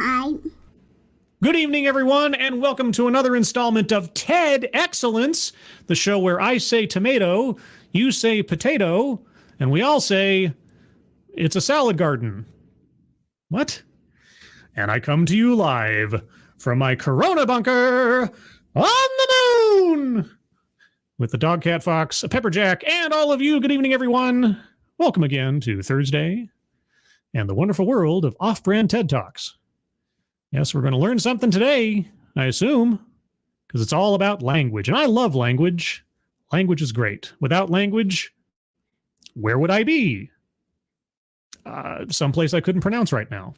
Hi. Good evening, everyone, and welcome to another installment of TED Excellence, the show where I say tomato, you say potato, and we all say it's a salad garden. What? And I come to you live from my Corona bunker on the moon with the dog, cat, fox, a pepperjack, and all of you. Good evening, everyone. Welcome again to Thursday and the wonderful world of off-brand TED Talks. Yes, we're going to learn something today, I assume, because it's all about language. And I love language. Language is great. Without language, where would I be? Someplace I couldn't pronounce right now.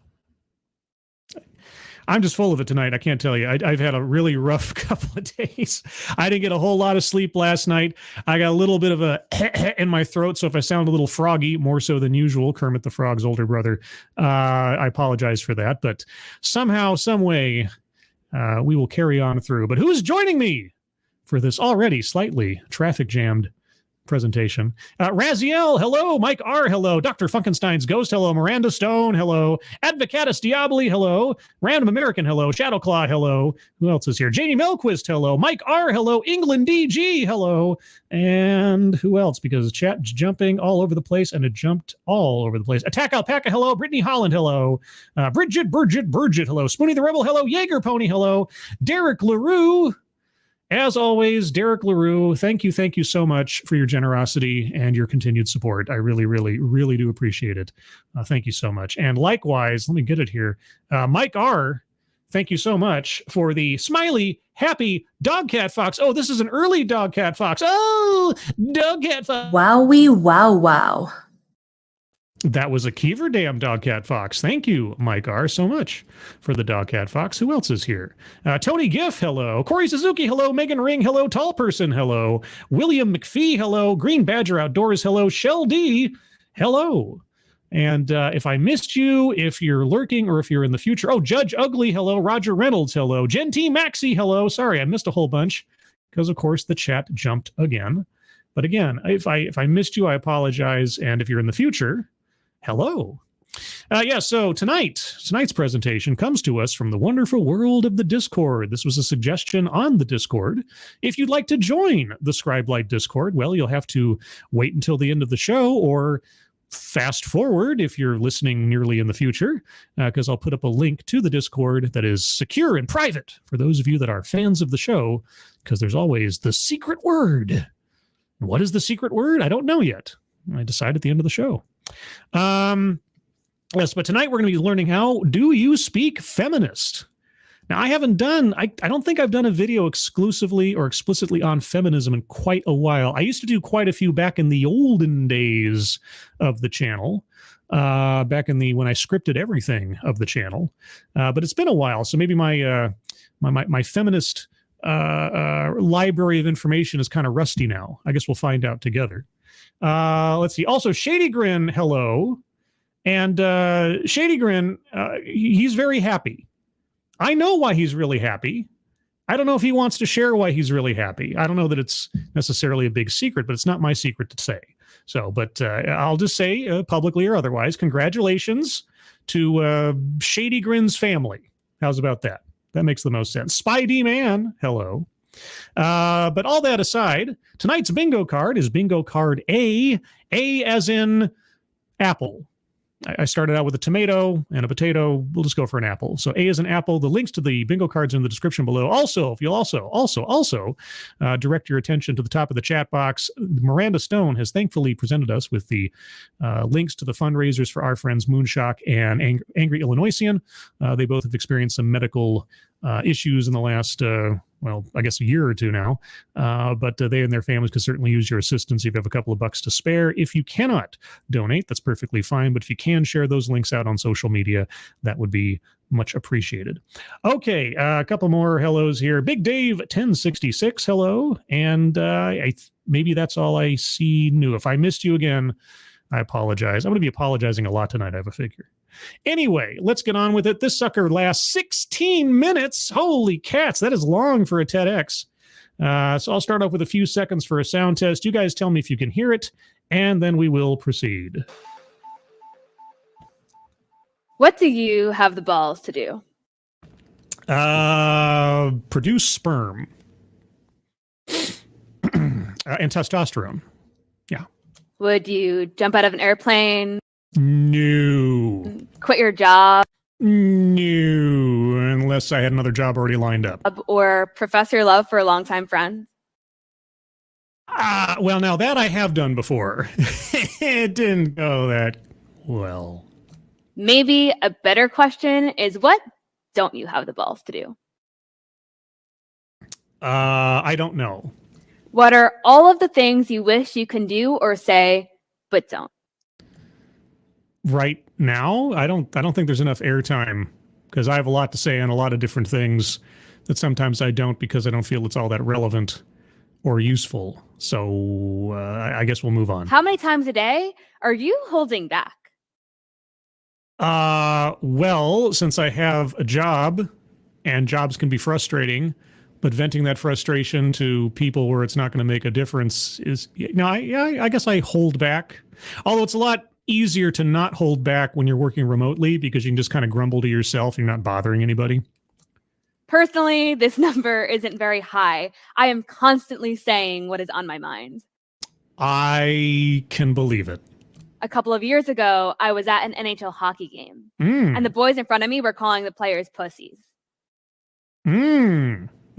I'm just full of it tonight. I can't tell you. I've had a really rough couple of days. I didn't get a whole lot of sleep last night. I got a little bit of a in my throat, so if I sound a little froggy, more so than usual, Kermit the Frog's older brother, I apologize for that. But somehow, some way, we will carry on through. But who's joining me for this already slightly traffic-jammed presentation? Raziel, hello. Mike R, hello. Dr. Funkenstein's Ghost, hello. Miranda Stone, hello. Advocatus Diaboli, hello. Random American, hello. Shadowclaw, hello. Who else is here? Janie Melquist, hello. Mike R, hello. England DG, hello. And who else? Because chat's jumping all over the place, and it jumped all over the place. Attack Alpaca, hello. Brittany Holland, hello. Bridget, hello. Spoonie the Rebel, hello. Jaeger Pony, hello. Derek LaRue. As always, Derek LaRue, thank you so much for your generosity and your continued support. I really, really, really do appreciate it. Thank you so much. And likewise, let me get it here. Mike R, thank you so much for the smiley, happy dog, cat, fox. Oh, this is an early dog, cat, fox. Oh, dog, cat, fox. Wowie, wow, wow. That was a Kiever Dam dog, cat, fox. Thank you, Mike R, so much for the dog, cat, fox. Who else is here? Tony Giff, hello. Corey Suzuki, hello. Megan Ring, hello. Tall Person, hello. William McPhee, hello. Green Badger Outdoors, hello. Shell D, hello. And if I missed you, if you're lurking or if you're in the future, Judge Ugly, hello. Roger Reynolds, hello. Gen T Maxi, hello. Sorry, I missed a whole bunch because, of course, the chat jumped again. But again, if I missed you, I apologize. And if you're in the future, hello. So tonight's presentation comes to us from the wonderful world of the Discord. This was a suggestion on the Discord. If you'd like to join the Scribelight Discord, well, you'll have to wait until the end of the show or fast forward if you're listening nearly in the future, because I'll put up a link to the Discord that is secure and private for those of you that are fans of the show, because there's always the secret word. What is the secret word? I don't know yet. I decide at the end of the show. Yes, but tonight we're going to be learning how do you speak feminist. Now, I don't think I've done a video exclusively or explicitly on feminism in quite a while. I used to do quite a few back in the olden days of the channel, back in when I scripted everything of the channel. But it's been a while, so maybe my feminist library of information is kind of rusty now. I guess we'll find out together. Let's see. Also, Shady Grin, hello. And Shady Grin, he's very happy. I know why he's really happy. I don't know if he wants to share why he's really happy. I don't know that it's necessarily a big secret, but it's not my secret to say. So, but I'll just say publicly or otherwise, congratulations to Shady Grin's family. How's about that? That makes the most sense. Spidey Man, hello. But all that aside, tonight's bingo card is bingo card A as in apple. I started out with a tomato and a potato. We'll just go for an apple. So A is an apple. The links to the bingo cards are in the description below. Also, if you'll also direct your attention to the top of the chat box, Miranda Stone has thankfully presented us with the links to the fundraisers for our friends Moonshock and Angry Illinoisian. They both have experienced some medical issues in the last I guess a year or two now, but they and their families could certainly use your assistance if you have a couple of bucks to spare. If you cannot donate, that's perfectly fine, but if you can share those links out on social media, that would be much appreciated. Okay, a couple more hellos here. Big Dave 1066, hello, and maybe that's all I see new. If I missed you again, I apologize. I'm going to be apologizing a lot tonight, I have a figure. Anyway, let's get on with it. This sucker lasts 16 minutes. Holy cats, that is long for a TEDx. So I'll start off with a few seconds for a sound test. You guys tell me if you can hear it, and then we will proceed. What do you have the balls to do? Produce sperm. And testosterone. Yeah. Would you jump out of an airplane? No. Quit your job? No, unless I had another job already lined up. Or profess your love for a longtime friend? Well, now that I have done before. It didn't go that well. Maybe a better question is, what don't you have the balls to do? I don't know. What are all of the things you wish you can do or say, but don't? Right now, I don't think there's enough airtime because I have a lot to say on a lot of different things that sometimes I don't because I don't feel it's all that relevant or useful. So I guess we'll move on. How many times a day are you holding back? Well, since I have a job and jobs can be frustrating, but venting that frustration to people where it's not going to make a difference is, I guess I hold back. Although it's a lot easier to not hold back when you're working remotely because you can just kind of grumble to yourself. You're not bothering anybody. Personally, this number isn't very high. I am constantly saying what is on my mind. I can believe it. A couple of years ago, I was at an NHL hockey game, and the boys in front of me were calling the players pussies.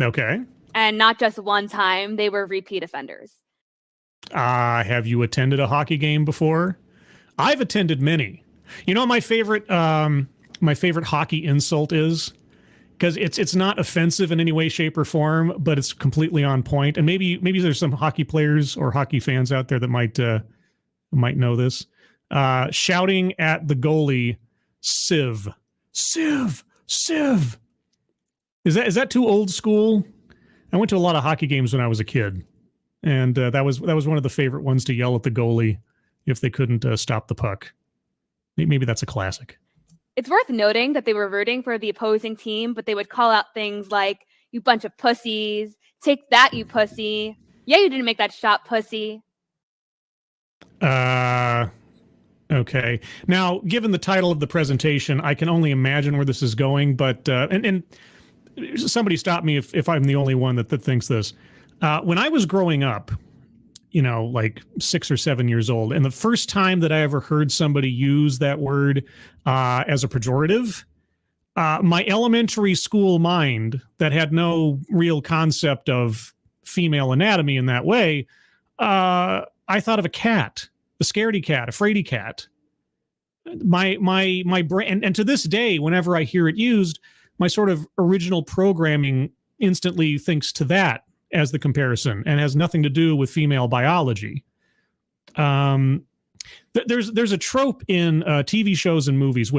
Okay. And not just one time, they were repeat offenders. Have you attended a hockey game before? I've attended many. You know, my favorite hockey insult is, because it's not offensive in any way, shape, or form, but it's completely on point. And maybe there's some hockey players or hockey fans out there that might know this. Shouting at the goalie, "Siv, Siv, Siv." Is that too old school? I went to a lot of hockey games when I was a kid, and that was one of the favorite ones to yell at the goalie if they couldn't stop the puck. Maybe that's a classic. It's worth noting that they were rooting for the opposing team, but they would call out things like, "You bunch of pussies," "Take that, you pussy," "Yeah, you didn't make that shot, pussy." Okay. Now, given the title of the presentation, I can only imagine where this is going, but and somebody stop me if I'm the only one that thinks this. When I was growing up, like 6 or 7 years old, and the first time that I ever heard somebody use that word as a pejorative, my elementary school mind that had no real concept of female anatomy in that way, I thought of a cat, a scaredy cat, a fraidy cat. My brain, and to this day, whenever I hear it used, my sort of original programming instantly thinks to that as the comparison and has nothing to do with female biology. There's a trope in TV shows and movies,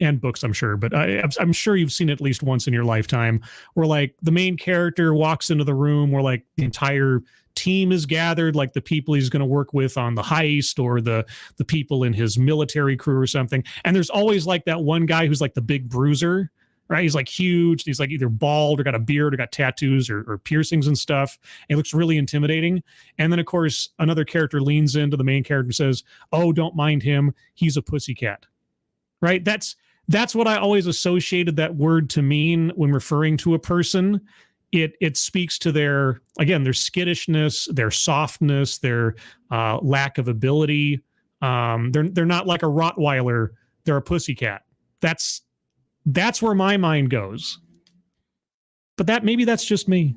and books, I'm sure, but I'm sure you've seen it at least once in your lifetime, where like the main character walks into the room where like the entire team is gathered, like the people he's going to work with on the heist or the people in his military crew or something. And there's always like that one guy who's like the big bruiser, right? He's like huge. He's like either bald or got a beard or got tattoos or piercings and stuff. And he looks really intimidating. And then, of course, another character leans into the main character and says, "Oh, don't mind him. He's a pussycat." Right? That's what I always associated that word to mean when referring to a person. It speaks to their skittishness, their softness, their lack of ability. They're not like a Rottweiler. They're a pussycat. That's where my mind goes. But maybe that's just me.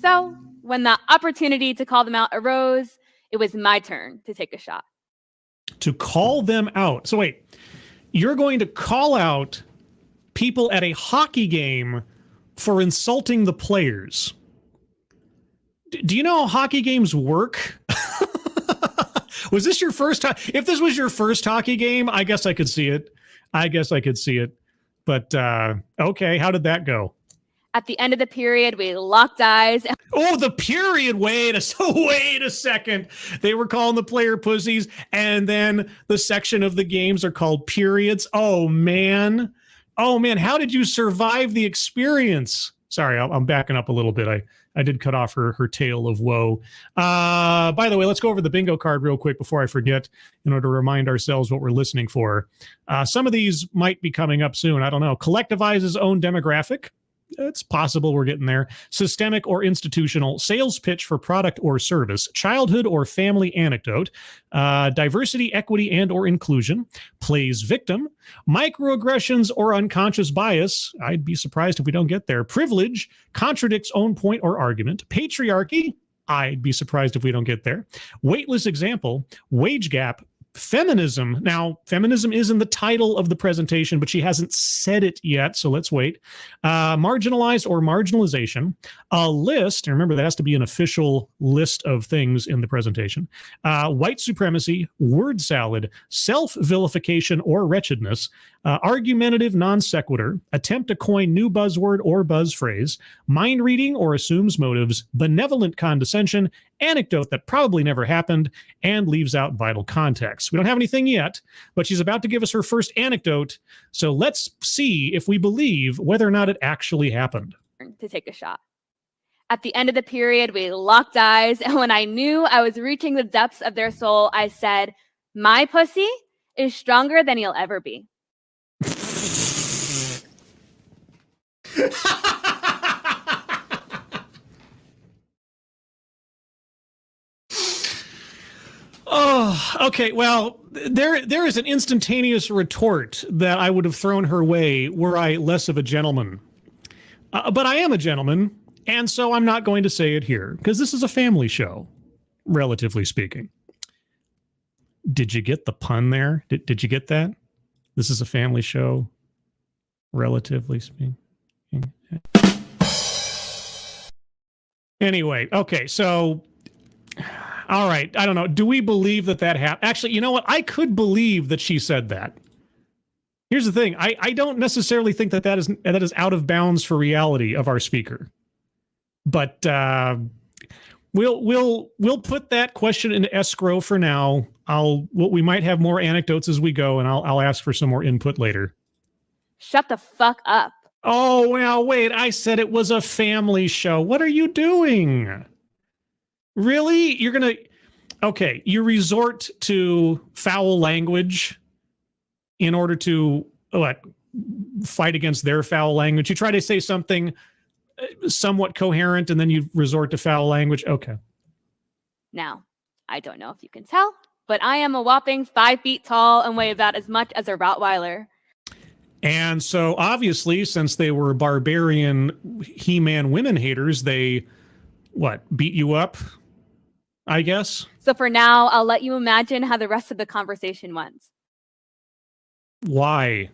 So when the opportunity to call them out arose, it was my turn to take a shot. To call them out. So wait, you're going to call out people at a hockey game for insulting the players. Do you know how hockey games work? Was this your first time? If this was your first hockey game, I guess I could see it. But okay, how did that go? At the end of the period, we locked eyes. Oh, the period. Wait a second. They were calling the player pussies, and then the section of the games are called periods. Oh, man. How did you survive the experience? Sorry, I'm backing up a little bit. I did cut off her tale of woe. By the way, let's go over the bingo card real quick before I forget, in order to remind ourselves what we're listening for. Some of these might be coming up soon. I don't know. Collectivize his own demographic. it's possible we're getting there. Systemic or institutional, sales pitch for product or service, childhood or family anecdote, diversity, equity, and or inclusion, plays victim, microaggressions or unconscious bias. I'd be surprised if we don't get there. Privilege, contradicts own point or argument. Patriarchy, I'd be surprised if we don't get there. Weightless example, wage gap, feminism. Now, feminism is in the title of the presentation, but she hasn't said it yet, so let's wait. Marginalized or marginalization, a list, and remember that has to be an official list of things in the presentation, white supremacy, word salad, self-vilification or wretchedness, argumentative non sequitur, attempt to coin new buzzword or buzz phrase, mind reading or assumes motives, benevolent condescension, anecdote that probably never happened, and leaves out vital context. We don't have anything yet, but she's about to give us her first anecdote, so let's see if we believe whether or not it actually happened. To take a shot. At the end of the period, we locked eyes, and when I knew I was reaching the depths of their soul, I said, "My pussy is stronger than you'll ever be." Oh, okay. Well, there is an instantaneous retort that I would have thrown her way were I less of a gentleman. But I am a gentleman, and so I'm not going to say it here, because this is a family show, relatively speaking. Did you get the pun there? Did you get that? This is a family show, relatively speaking. Anyway, okay, so... all right, I don't know. Do we believe that happened? Actually, you know what? I could believe that she said that. Here's the thing. I don't necessarily think that is out of bounds for reality of our speaker. But we'll put that question in escrow for now. We might have more anecdotes as we go, and I'll ask for some more input later. Shut the fuck up. Oh, now wait. I said it was a family show. What are you doing? Really? You're going to... okay, you resort to foul language in order to, fight against their foul language. You try to say something somewhat coherent, and then you resort to foul language. Okay. Now, I don't know if you can tell, but I am a whopping 5 feet tall and weigh about as much as a Rottweiler. And so, obviously, since they were barbarian He-Man women haters, they, beat you up? I guess. So for now, I'll let you imagine how the rest of the conversation went. Why?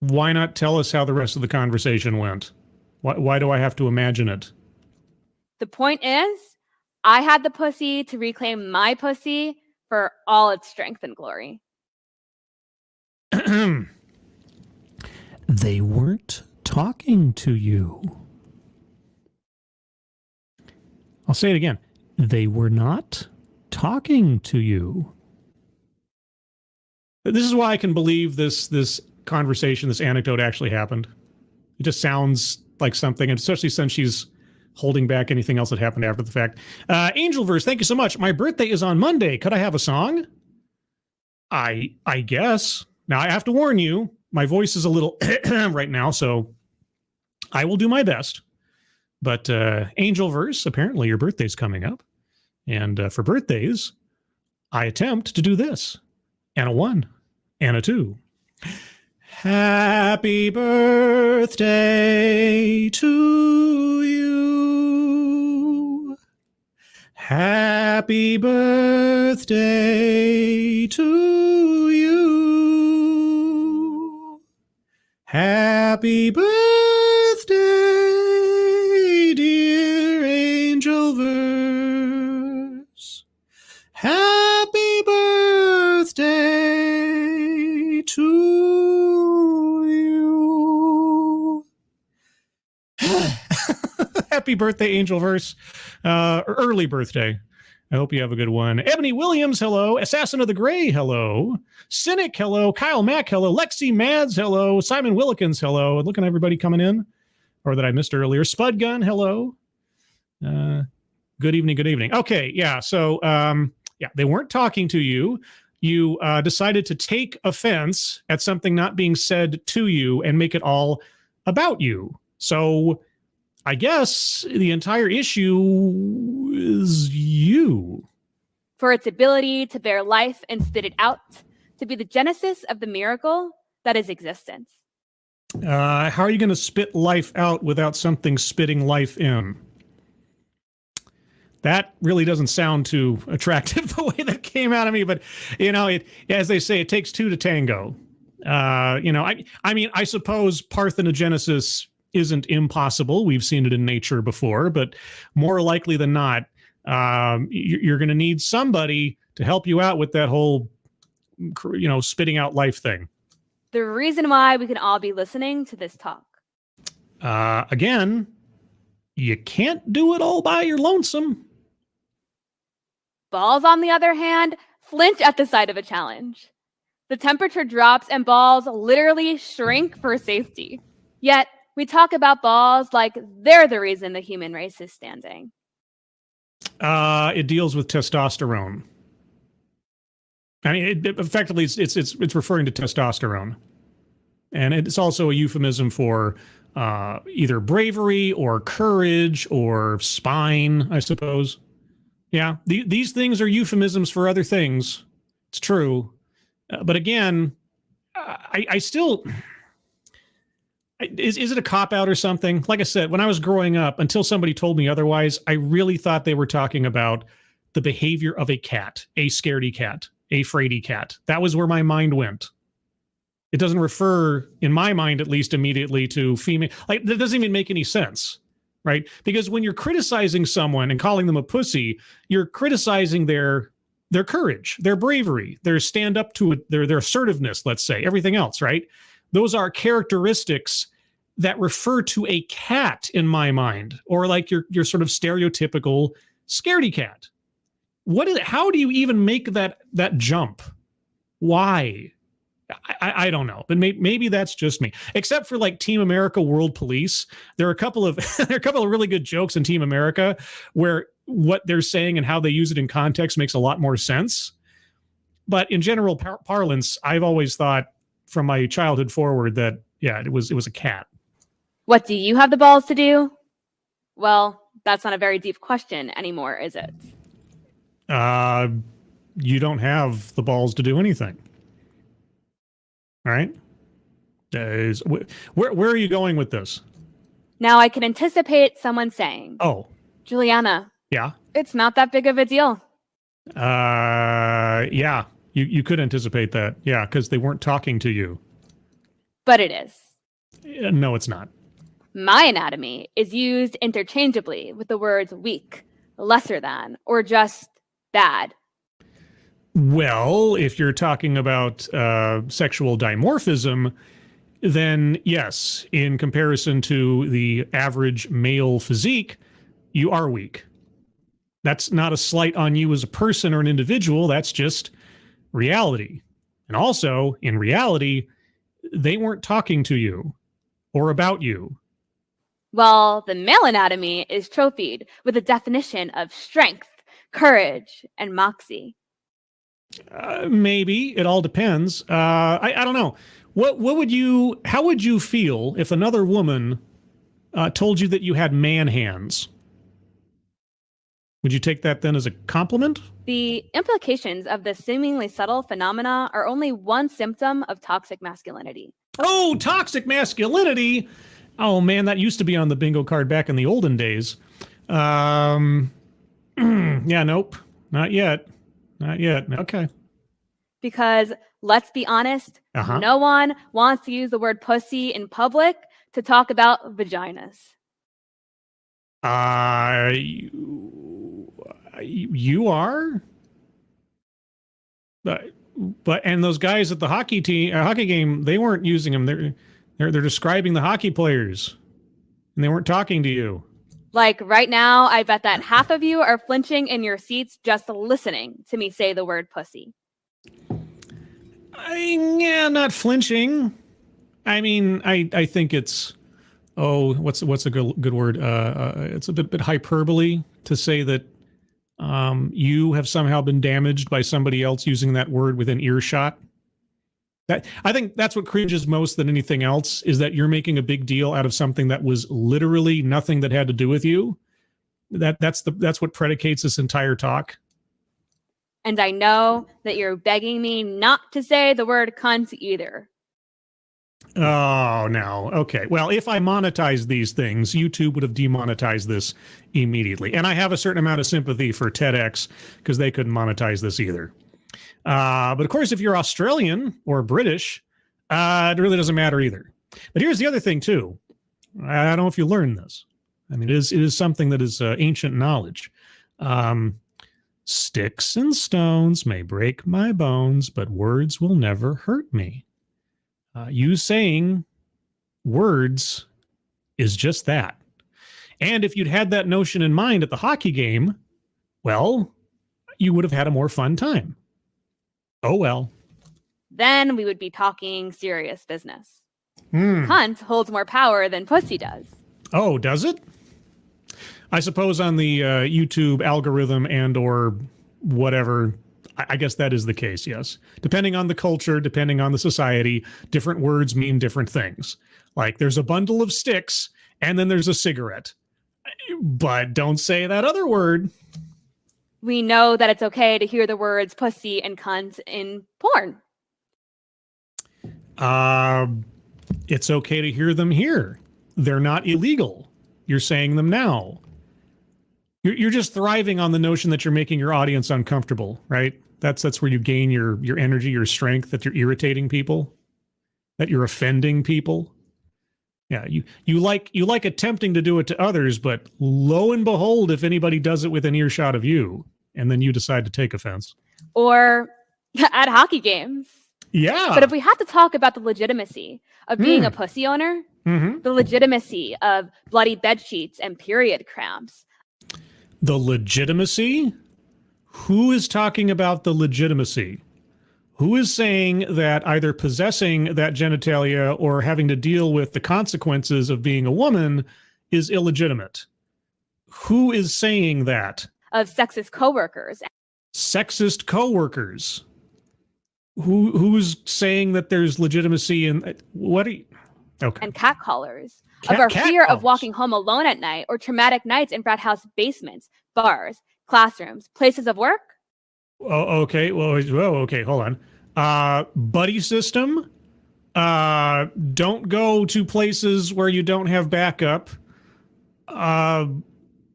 Why not tell us how the rest of the conversation went? Why do I have to imagine it? The point is, I had the pussy to reclaim my pussy for all its strength and glory. They weren't talking to you. I'll say it again. They were not talking to you. This is why I can believe this conversation, this anecdote actually happened. It just sounds like something, and especially since she's holding back anything else that happened after the fact. Angelverse, thank you so much. My birthday is on Monday. Could I have a song? I guess. Now, I have to warn you, my voice is a little right now, so I will do my best. But Angelverse, apparently your birthday's coming up. And for birthdays, I attempt to do this. And a 1. And a 2. Happy birthday to you. Happy birthday to you. Happy birthday, dear Angelverse. Happy birthday to you. Happy birthday, Angelverse. Early birthday. I hope you have a good one. Ebony Williams, hello. Assassin of the Gray, hello. Cynic, hello. Kyle Mack, hello. Lexi Mads, hello. Simon Willikins, hello. Looking at everybody coming in, or that I missed earlier. Spud Gun, hello. Good evening, good evening. Okay, yeah, so, they weren't talking to you. You decided to take offense at something not being said to you and make it all about you. So I guess the entire issue is you. For its ability to bear life and spit it out, to be the genesis of the miracle that is existence. How are you going to spit life out without something spitting life in? That really doesn't sound too attractive the way that came out of me, but as they say, it takes two to tango. I suppose parthenogenesis isn't impossible. We've seen it in nature before, but more likely than not, you're going to need somebody to help you out with that whole, spitting out life thing. The reason why we can all be listening to this talk. Again, you can't do it all by your lonesome. Balls, on the other hand, flinch at the sight of a challenge. The temperature drops and balls literally shrink for safety. Yet, we talk about balls like they're the reason the human race is standing. It deals with testosterone. I mean, effectively, it's referring to testosterone. And it's also a euphemism for either bravery or courage or spine, I suppose. Yeah, these things are euphemisms for other things. It's true. But again, I still... Is it a cop-out or something? Like I said, when I was growing up, until somebody told me otherwise, I really thought they were talking about the behavior of a cat, a scaredy cat, a fraidy cat. That was where my mind went. It doesn't refer, in my mind at least, immediately to female. Like, that doesn't even make any sense, right? Because when you're criticizing someone and calling them a pussy, you're criticizing their courage, their bravery, their stand up to it, their assertiveness, let's say, everything else, right? Those are characteristics that refer to a cat in my mind, or like your sort of stereotypical scaredy cat. How do you even make that jump? Why? I don't know, but maybe that's just me. Except for like Team America World Police, there are a couple of really good jokes in Team America where what they're saying and how they use it in context makes a lot more sense. But in general parlance, I've always thought from my childhood forward that it was a cat. What do you have the balls to do? Well, that's not a very deep question anymore, is it? You don't have the balls to do anything. All right? Where are you going with this? Now I can anticipate someone saying, "Oh, Juliana, yeah, it's not that big of a deal." Yeah, you could anticipate that. Yeah, because they weren't talking to you. But it is. No, it's not. My anatomy is used interchangeably with the words weak, lesser than, or just bad. Well, if you're talking about sexual dimorphism, then yes, in comparison to the average male physique, you are weak. That's not a slight on you as a person or an individual. That's just reality. And also, in reality, they weren't talking to you or about you. Well, the male anatomy is trophied with a definition of strength, courage, and moxie. Maybe. It all depends. I don't know. How would you feel if another woman told you that you had man hands? Would you take that then as a compliment? The implications of this seemingly subtle phenomena are only one symptom of toxic masculinity. Oh, toxic masculinity! Oh man, that used to be on the bingo card back in the olden days. Yeah, nope. Not yet. Not yet. Okay. Because, let's be honest, no one wants to use the word pussy in public to talk about vaginas. You are? But and those guys at the hockey game, they weren't using them. They're describing the hockey players, and they weren't talking to you. Like right now, I bet that half of you are flinching in your seats just listening to me say the word pussy. Not flinching. I mean, I think it's what's a good word? It's a bit hyperbole to say that you have somehow been damaged by somebody else using that word within earshot. I think that's what cringes most than anything else, is that you're making a big deal out of something that was literally nothing that had to do with you. That's what predicates this entire talk. And I know that you're begging me not to say the word cunt either. Oh, no. Okay. Well, if I monetize these things, YouTube would have demonetized this immediately. And I have a certain amount of sympathy for TEDx because they couldn't monetize this either. But of course, if you're Australian or British, it really doesn't matter either. But here's the other thing, too. I don't know if you learned this. I mean, it is something that is ancient knowledge. Sticks and stones may break my bones, but words will never hurt me. You saying words is just that. And if you'd had that notion in mind at the hockey game, well, you would have had a more fun time. Oh, well. Then we would be talking serious business. Cunt holds more power than pussy does. Oh, does it? I suppose on the YouTube algorithm and or whatever, I guess that is the case, yes. Depending on the culture, depending on the society, different words mean different things. Like there's a bundle of sticks and then there's a cigarette. But don't say that other word. We know that it's okay to hear the words pussy and cunt in porn. It's okay to hear them here. They're not illegal. You're saying them now. You're just thriving on the notion that you're making your audience uncomfortable, right? That's where you gain your energy, your strength, that you're irritating people, that you're offending people. Yeah, you like attempting to do it to others, but lo and behold, if anybody does it within earshot of you, and then you decide to take offense. Or at hockey games. Yeah. But if we have to talk about the legitimacy of being a pussy owner, the legitimacy of bloody bed sheets and period cramps. The legitimacy? Who is talking about the legitimacy? Who is saying that either possessing that genitalia or having to deal with the consequences of being a woman is illegitimate? Who is saying that? Of sexist coworkers. Sexist coworkers. Who's saying that there's legitimacy in what? Okay. And catcallers. Of our fear of walking home alone at night or traumatic nights in frat house basements, bars, classrooms, places of work. Oh, okay. Well, okay. Hold on. Buddy system. Don't go to places where you don't have backup.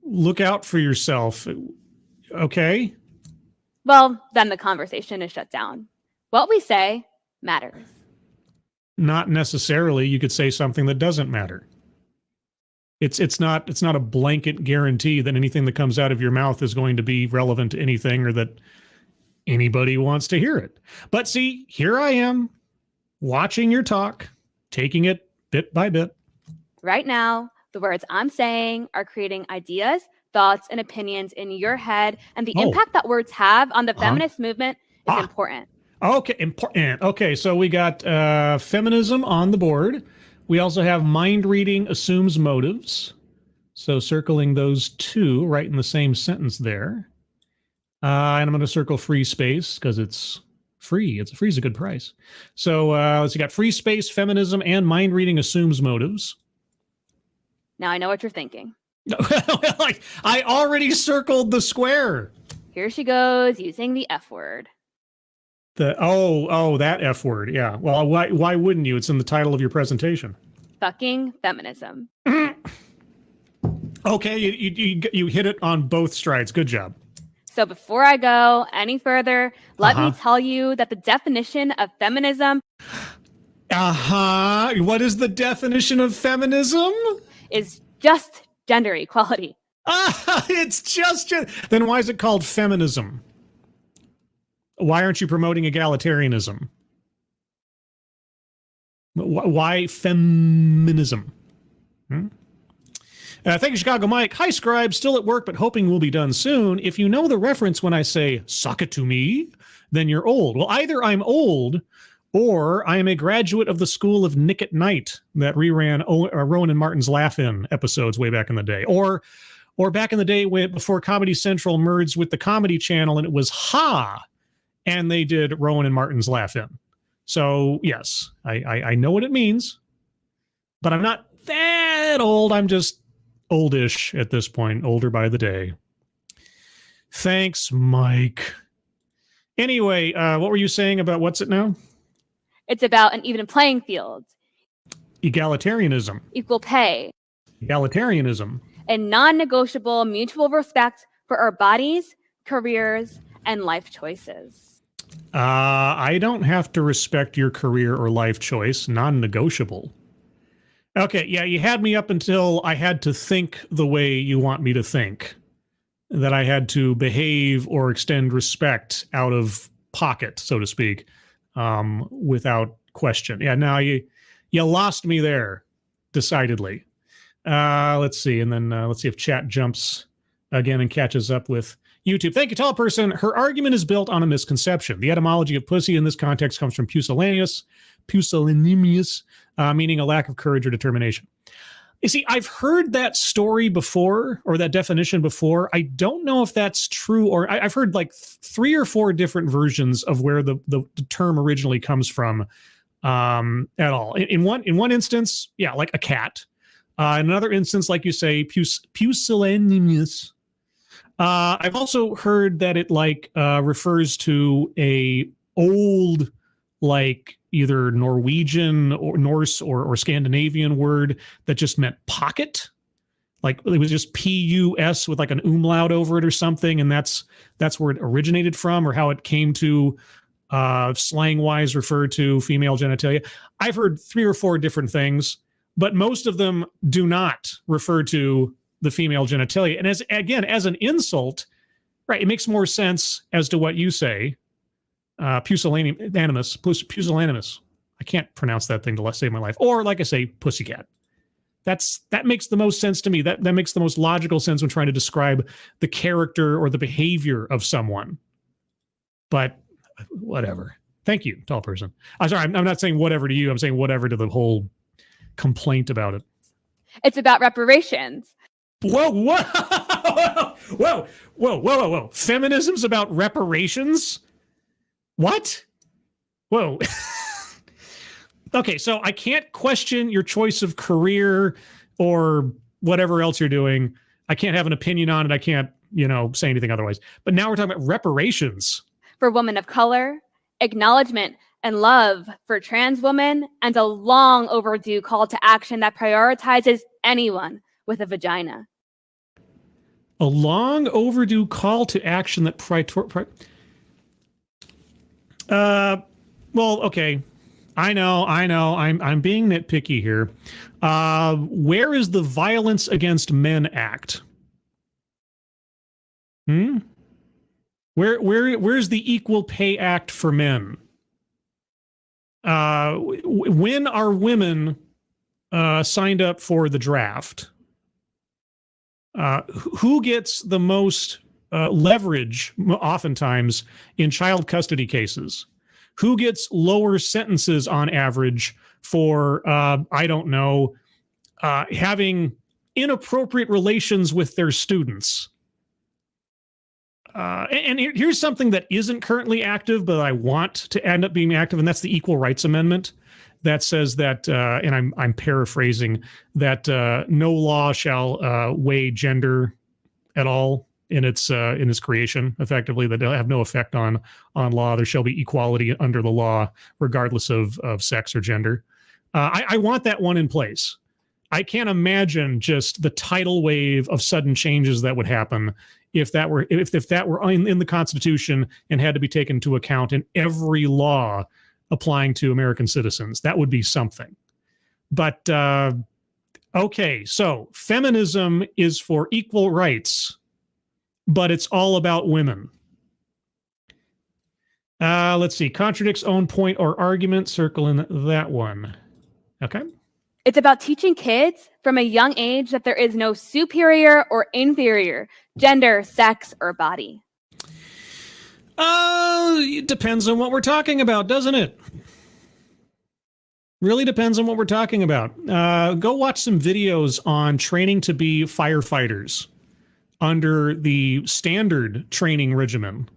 Look out for yourself. Okay. Well, then the conversation is shut down. What we say matters. Not necessarily. You could say something that doesn't matter. It's not a blanket guarantee that anything that comes out of your mouth is going to be relevant to anything or that anybody wants to hear it. But see, here I am watching your talk, taking it bit by bit. Right now, the words I'm saying are creating ideas, thoughts, and opinions in your head, and the impact that words have on the feminist movement is important. Okay, important. Okay, so we got feminism on the board. We also have mind reading assumes motives. So circling those two right in the same sentence there. And I'm going to circle free space because it's free. Free's a good price. So let's see, got free space, feminism, and mind reading assumes motives. Now I know what you're thinking. Like, I already circled the square. Here she goes using the F word. That F word. Yeah. Well, why wouldn't you? It's in the title of your presentation. Fucking feminism. Okay, you hit it on both strides. Good job. So before I go any further, let me tell you that the definition of feminism. What is the definition of feminism? Is just gender equality. It's just. Then why is it called feminism? Why aren't you promoting egalitarianism? Why feminism? Thank you, Chicago Mike. Hi, Scribe. Still at work, but hoping we'll be done soon. If you know the reference when I say, suck it to me, then you're old. Well, either I'm old or I am a graduate of the school of Nick at Night that reran Rowan and Martin's Laugh-In episodes way back in the day. Or back in the day before Comedy Central merged with the Comedy Channel and it was Ha! And they did Rowan and Martin's Laugh-In. So yes, I know what it means, but I'm not that old. I'm just oldish at this point, older by the day. Thanks, Mike. Anyway, what were you saying about what's it now? It's about an even playing field, Egalitarianism. equal pay, Egalitarianism. and non-negotiable mutual respect for our bodies, careers, and life choices. I don't have to respect your career or life choice. Non-negotiable. Okay, yeah, you had me up until I had to think the way you want me to think. That I had to behave or extend respect out of pocket, so to speak, without question. Yeah, now you lost me there, decidedly. Let's see, and then let's see if chat jumps again and catches up with YouTube. Thank you, tall person. Her argument is built on a misconception. The etymology of pussy in this context comes from pusillanimous, meaning a lack of courage or determination. You see, I've heard that story before, or that definition before. I don't know if that's true, or I've heard like 3 or 4 different versions of where the term originally comes from at all. In one instance, yeah, like a cat. In another instance, like you say, pusillanimous. I've also heard that it like refers to a old, like either Norwegian or Norse or Scandinavian word that just meant pocket. Like it was just P-U-S with like an umlaut over it or something. And that's where it originated from, or how it came to slang wise refer to female genitalia. I've heard 3 or 4 different things, but most of them do not refer to the female genitalia. And as an insult, right, it makes more sense as to what you say. Pusillanimous. I can't pronounce that thing to save my life. Or like I say, pussycat. That makes the most sense to me. That makes the most logical sense when trying to describe the character or the behavior of someone. But whatever. Thank you, tall person. I'm sorry, I'm not saying whatever to you. I'm saying whatever to the whole complaint about it. It's about reparations. Whoa. Feminism's about reparations? What? Whoa. Okay, so I can't question your choice of career or whatever else you're doing. I can't have an opinion on it. I can't, say anything otherwise. But now we're talking about reparations. For women of color, acknowledgement and love for trans women, and a long overdue call to action that prioritizes anyone with a vagina. A long overdue call to action that well, okay. I know. I'm being nitpicky here. Where is the Violence Against Men Act? Where's the Equal Pay Act for men? When are women signed up for the draft? Who gets the most leverage oftentimes in child custody cases? Who gets lower sentences on average for, having inappropriate relations with their students? And here's something that isn't currently active, but I want to end up being active, and that's the Equal Rights Amendment that says that, and I'm paraphrasing, that no law shall weigh gender at all in its creation, effectively, that have no effect on law. There shall be equality under the law, regardless of sex or gender. I want that one in place. I can't imagine just the tidal wave of sudden changes that would happen if that were in the Constitution and had to be taken into account in every law applying to American citizens. That would be something. But okay, so feminism is for equal rights, but it's all about women. Let's see. Contradicts own point or argument. Circle in that one. Okay. It's about teaching kids from a young age that there is no superior or inferior gender, sex, or body. It depends on what we're talking about, doesn't it? Really depends on what we're talking about. Go watch some videos on training to be firefighters under the standard training regimen.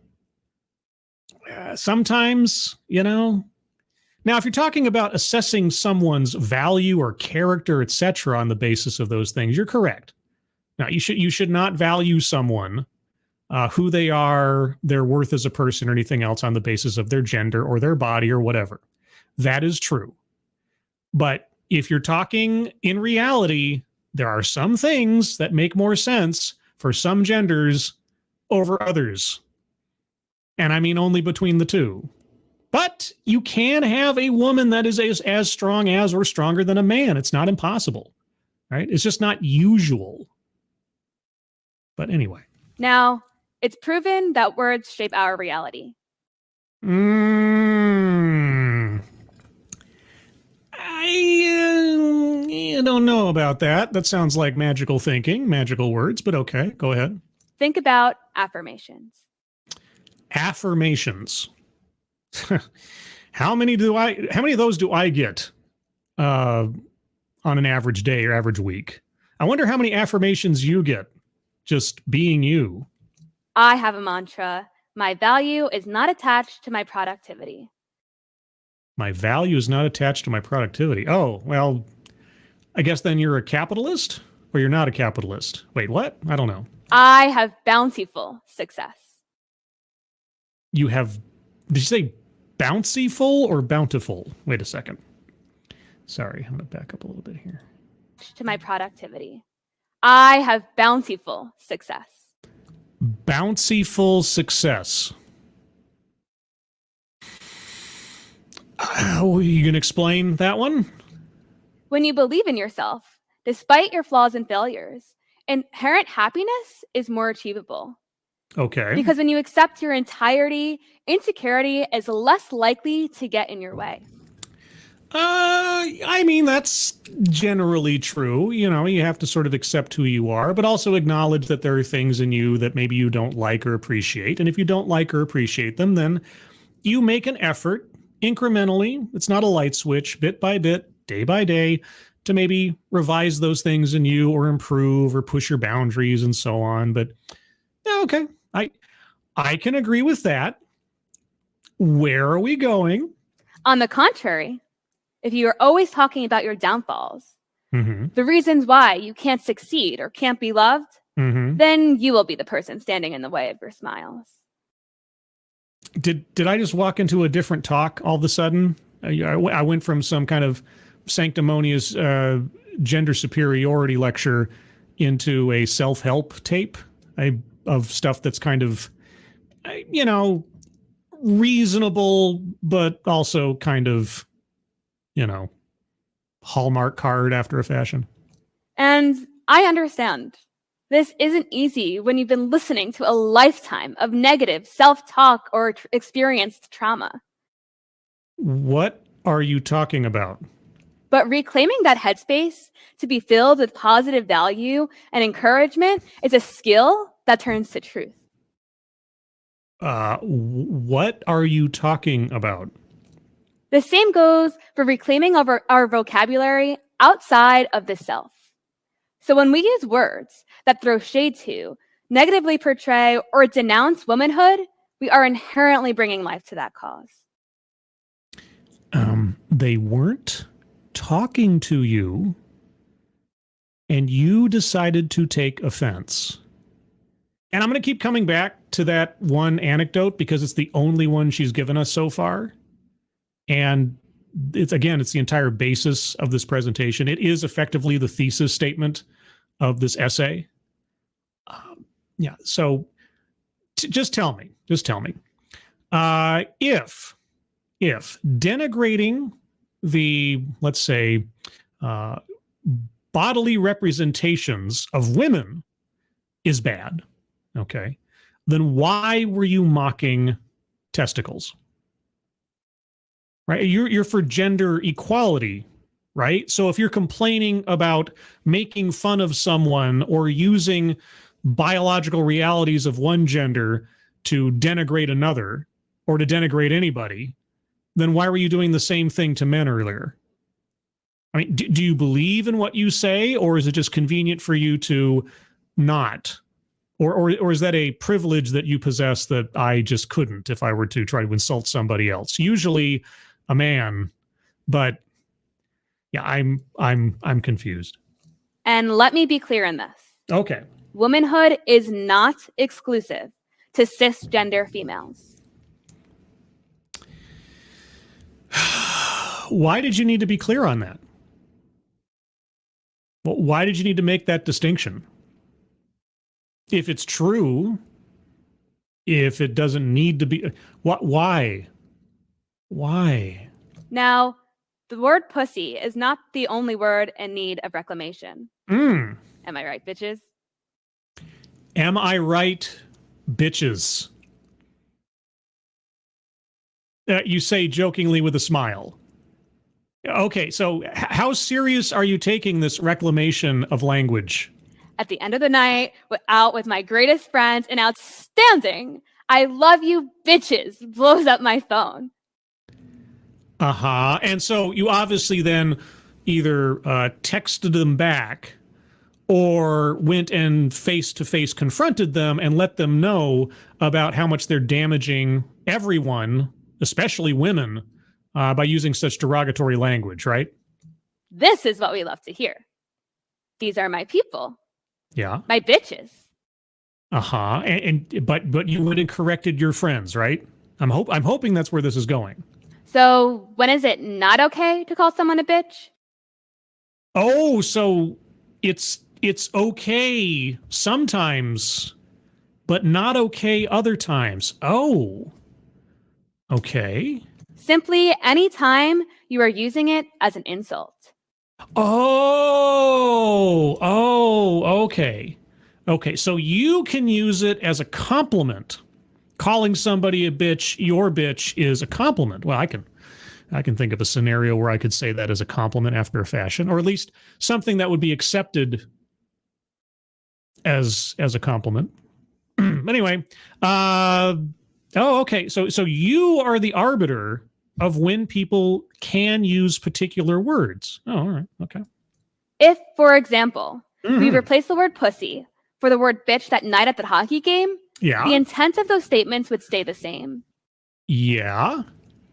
Sometimes, Now, if you're talking about assessing someone's value or character, etc., on the basis of those things, you're correct. Now, you should not value someone, who they are, their worth as a person, or anything else on the basis of their gender or their body or whatever. That is true. But if you're talking in reality, there are some things that make more sense for some genders over others. And I mean only between the two. But you can have a woman that is as strong as or stronger than a man. It's not impossible, right? It's just not usual. But anyway. Now, it's proven that words shape our reality. I don't know about that. That sounds like magical thinking, magical words, but okay, go ahead. Think about affirmations. Affirmations. How many of those do I get on an average day or average week? I wonder how many affirmations you get just being you. I have a mantra. My value is not attached to my productivity. My value is not attached to my productivity. Oh, well, I guess then you're a capitalist or you're not a capitalist. Wait, what? I don't know. I have bountiful success. You have, did you say bouncyful or bountiful? Wait a second. Sorry, I'm going to back up a little bit here. To my productivity. I have bountiful success. Bouncyful success. Are you going to explain that one? When you believe in yourself, despite your flaws and failures, inherent happiness is more achievable. Okay. Because when you accept your entirety, insecurity is less likely to get in your way. I mean, that's generally true. You know, you have to sort of accept who you are, but also acknowledge that there are things in you that maybe you don't like or appreciate. And if you don't like or appreciate them, then you make an effort incrementally. It's not a light switch, bit by bit, day by day, to maybe revise those things in you or improve or push your boundaries and so on. But yeah, okay, I can agree with that. Where are we going? On the contrary, if you are always talking about your downfalls, Mm-hmm. the reasons why you can't succeed or can't be loved, Mm-hmm. then you will be the person standing in the way of your smiles. Did I just walk into a different talk all of a sudden? I went from some kind of sanctimonious gender superiority lecture into a self-help tape of stuff that's kind of, you know, reasonable, but also kind of, you know, Hallmark card after a fashion. And I understand. This isn't easy when you've been listening to a lifetime of negative self-talk or experienced trauma. What are you talking about? But reclaiming that headspace to be filled with positive value and encouragement is a skill that turns to truth. What are you talking about? The same goes for reclaiming our vocabulary outside of the self. So when we use words that throw shade to, negatively portray, or denounce womanhood, we are inherently bringing life to that cause. They weren't talking to you, and you decided to take offense. And I'm going to keep coming back to that one anecdote because it's the only one she's given us so far. And it's the entire basis of this presentation. It is effectively the thesis statement of this essay. Yeah. So just tell me, if denigrating the, let's say, bodily representations of women is bad, okay, then why were you mocking testicles? Right? You're for gender equality, right? So if you're complaining about making fun of someone or using biological realities of one gender to denigrate another or to denigrate anybody, then why were you doing the same thing to men earlier? I mean, do you believe in what you say, or is it just convenient for you to not? Or is that a privilege that you possess that I just couldn't if I were to try to insult somebody else? Usually a man, but yeah, I'm confused. And let me be clear in this. Okay. Womanhood is not exclusive to cisgender females. Why did you need to be clear on that? Well, why did you need to make that distinction? If it's true, if it doesn't need to be, why? Why? Now, the word pussy is not the only word in need of reclamation. Am I right, bitches? Am I right, bitches? You say jokingly with a smile. Okay, so how serious are you taking this reclamation of language? At the end of the night, out with my greatest friends, and outstanding, I love you bitches blows up my phone. Uh-huh. And so you obviously then either texted them back or went and face-to-face confronted them and let them know about how much they're damaging everyone, especially women, by using such derogatory language, right? This is what we love to hear. These are my people. Yeah. My bitches. Uh-huh. But you went and corrected your friends, right? I'm hoping that's where this is going. So when is it not okay to call someone a bitch? Oh, so it's okay sometimes, but not okay other times. Oh. Okay. Simply any time you are using it as an insult. Okay. Okay, so you can use it as a compliment. Calling somebody a bitch, your bitch, is a compliment. Well, I can think of a scenario where I could say that as a compliment after a fashion, or at least something that would be accepted as a compliment. Anyway, okay. So you are the arbiter of when people can use particular words. Oh, all right. Okay. If, for example, we replace the word pussy for the word bitch that night at the hockey game, the intent of those statements would stay the same. Yeah.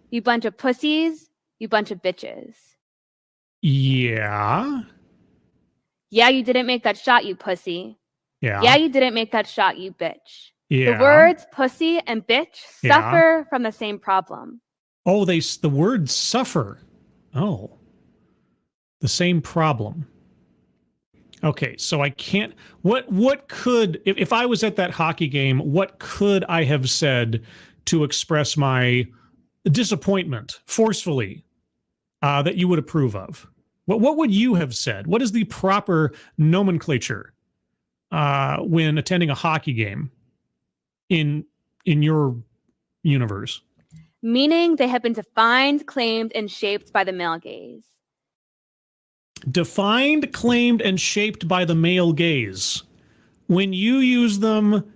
You bunch of pussies, you bunch of bitches. Yeah. Yeah, you didn't make that shot, you pussy. Yeah. Yeah, you didn't make that shot, you bitch. Yeah. The words pussy and bitch suffer from the same problem. Oh, the words suffer. Oh. The same problem. Okay, so I can't, what could, if I was at that hockey game, what could I have said to express my disappointment forcefully that you would approve of? What would you have said? What is the proper nomenclature when attending a hockey game in your universe? Meaning they have been defined, claimed, and shaped by the male gaze. Defined, claimed, and shaped by the male gaze. When you use them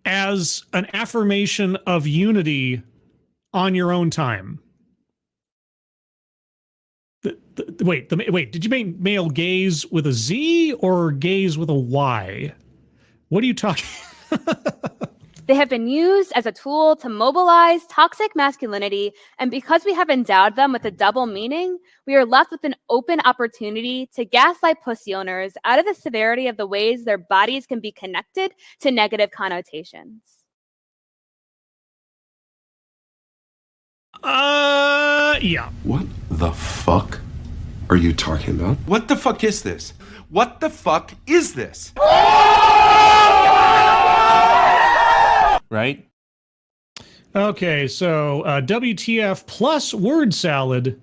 as an affirmation of unity on your own time. Wait, did you mean male gaze with a Z or gaze with a Y? What are you talking? They have been used as a tool to mobilize toxic masculinity, and because we have endowed them with a double meaning, we are left with an open opportunity to gaslight pussy owners out of the severity of the ways their bodies can be connected to negative connotations. Yeah. What the fuck are you talking about? What the fuck is this? What the fuck is this? Right? Okay, so WTF plus word salad,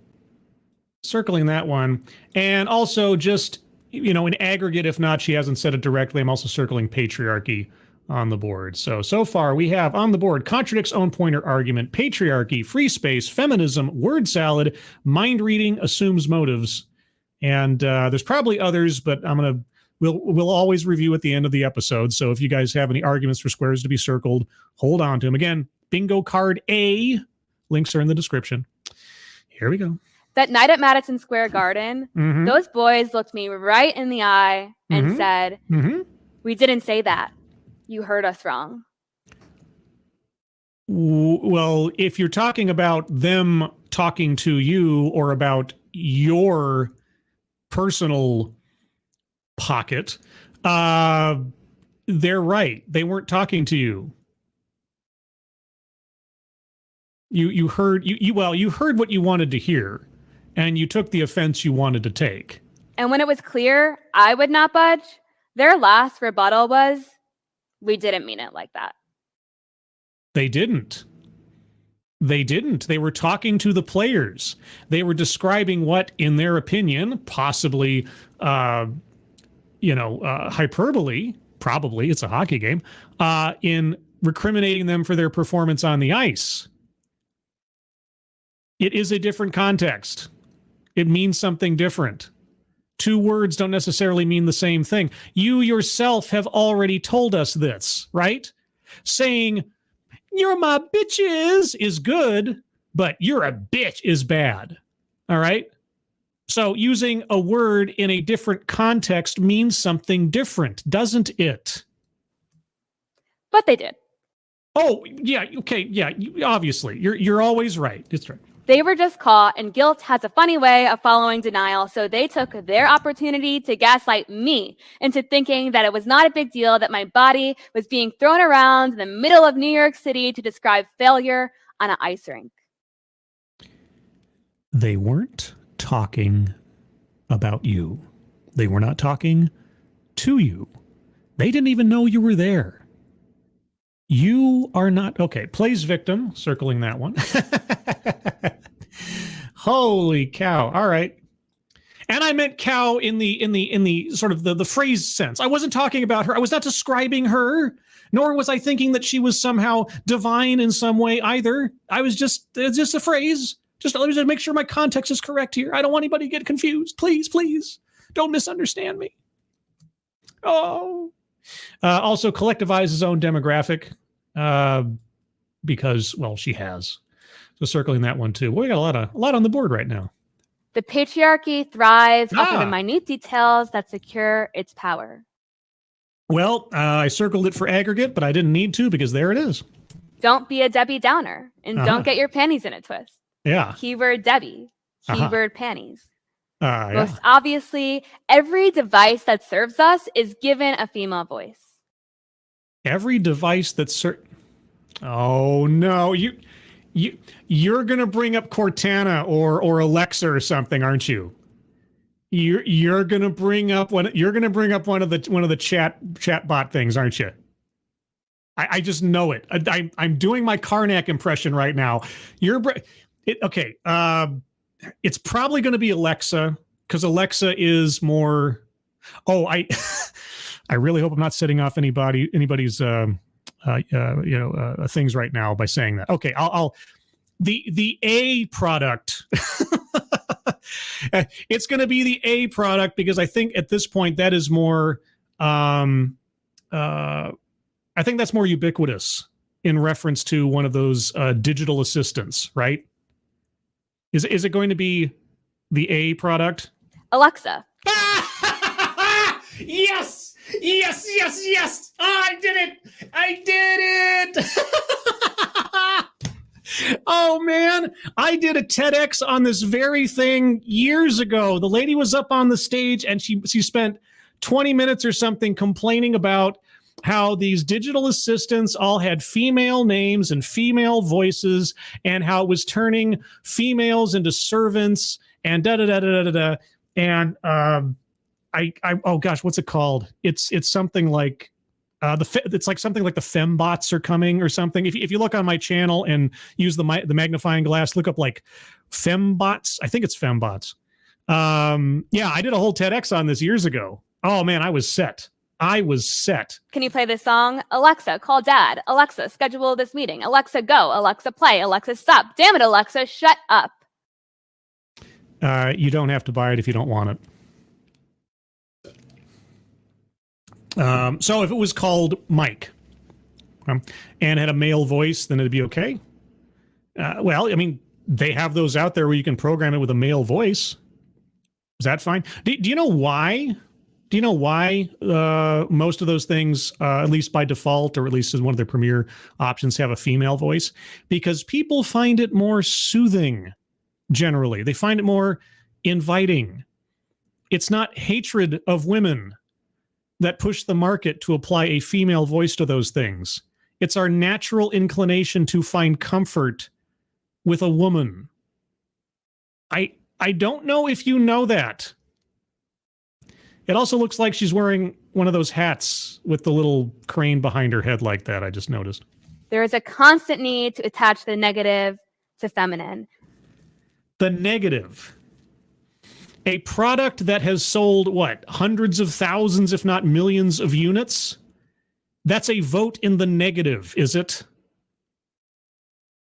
circling that one. And also just, in aggregate, if not, she hasn't said it directly, I'm also circling patriarchy on the board. So far we have on the board contradicts own pointer argument, patriarchy, free space, feminism, word salad, mind reading, assumes motives. And there's probably others, but we'll always review at the end of the episode. So if you guys have any arguments for squares to be circled, hold on to them. Again, bingo card A, links are in the description. Here we go. That night at Madison Square Garden, those boys looked me right in the eye and said, "We didn't say that. You heard us wrong." Well, if you're talking about them talking to you or about your personal pocket, they're right. They weren't talking to you. You heard you heard what you wanted to hear, and you took the offense you wanted to take. And when it was clear I would not budge, their last rebuttal was, "We didn't mean it like that." They didn't. They didn't. They were talking to the players. They were describing what, in their opinion, possibly, hyperbole, probably, it's a hockey game, in recriminating them for their performance on the ice. It is a different context. It means something different. Two words don't necessarily mean the same thing. You yourself have already told us this, right? Saying, "You're my bitches" is good, but "you're a bitch" is bad. All right? So using a word in a different context means something different, doesn't it? But they did. Oh, yeah, okay, yeah, obviously. You're always right. It's right. They were just caught, and guilt has a funny way of following denial, so they took their opportunity to gaslight me into thinking that it was not a big deal that my body was being thrown around in the middle of New York City to describe failure on an ice rink. They weren't talking about you. They were not talking to you. They didn't even know you were there. You are not, okay, plays victim, circling that one. Holy cow. All right. And I meant cow in the sort of the phrase sense. I wasn't talking about her. I was not describing her, nor was I thinking that she was somehow divine in some way either. I was it's just a phrase. Just let me just make sure my context is correct here. I don't want anybody to get confused. Please, please don't misunderstand me. Oh. Also collectivize his own demographic because, well, she has. So circling that one too. Well, we got a lot on the board right now. The patriarchy thrives off of the minute details that secure its power. Well, I circled it for aggregate, but I didn't need to because there it is. Don't be a Debbie Downer, and don't get your panties in a twist. Yeah. Keyword Debbie. Keyword panties. Yeah. Most obviously, every device that serves us is given a female voice. Every device that oh no, you're gonna bring up Cortana or Alexa or something, aren't you? You're gonna bring up one of the chat bot things, aren't you? I just know it. I'm doing my Karnak impression right now. Okay. It's probably going to be Alexa because Alexa is more. Oh, I really hope I'm not setting off anybody's things right now by saying that. Okay, I'll the A product. It's going to be the A product because I think at this point that is more. I think that's more ubiquitous in reference to one of those digital assistants, right? Is it going to be the A product? Alexa. Yes! Yes, yes, yes! Oh, I did it! Oh, man. I did a TEDx on this very thing years ago. The lady was up on the stage and she spent 20 minutes or something complaining about how these digital assistants all had female names and female voices and how it was turning females into servants and da-da-da-da-da-da. And oh gosh, what's it called? It's something like it's like something like the fembots are coming or something. If you look on my channel and use the magnifying glass, look up like fembots. I think it's fembots. Yeah, I did a whole TEDx on this years ago. Oh man, I was set. Can you play this song? Alexa, call dad. Alexa, schedule this meeting. Alexa, go. Alexa, play. Alexa, stop. Damn it, Alexa, shut up. You don't have to buy it if you don't want it. So if it was called Mike and had a male voice, then it'd be okay. Well, I mean, they have those out there where you can program it with a male voice. Is that fine? Do you know why? Do you know why most of those things, at least by default, or at least as one of their premier options, have a female voice? Because people find it more soothing generally. They find it more inviting. It's not hatred of women that push the market to apply a female voice to those things. It's our natural inclination to find comfort with a woman. I don't know if you know that. It also looks like she's wearing one of those hats with the little crane behind her head like that, I just noticed. There is a constant need to attach the negative to feminine. The negative. A product that has sold, what, hundreds of thousands, if not millions of units? That's a vote in the negative, is it?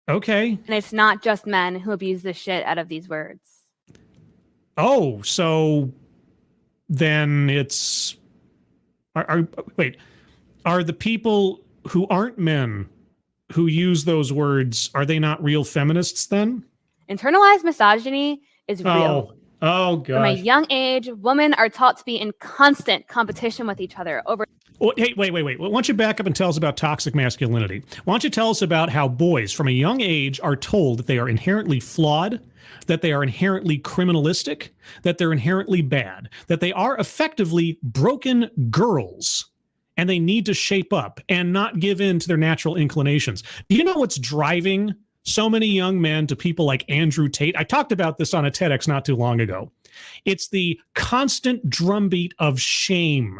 Okay. And it's not just men who abuse the shit out of these words. Oh, so then it's... Wait, are the people who aren't men who use those words, are they not real feminists then? Internalized misogyny is real. Oh, gosh. From a young age, women are taught to be in constant competition with each other over... Oh, hey, wait. Why don't you back up and tell us about toxic masculinity? Why don't you tell us about how boys from a young age are told that they are inherently flawed, that they are inherently criminalistic, that they're inherently bad, that they are effectively broken girls, and they need to shape up and not give in to their natural inclinations. Do you know what's driving so many young men to people like Andrew Tate? I talked about this on a TEDx not too long ago. It's the constant drumbeat of shame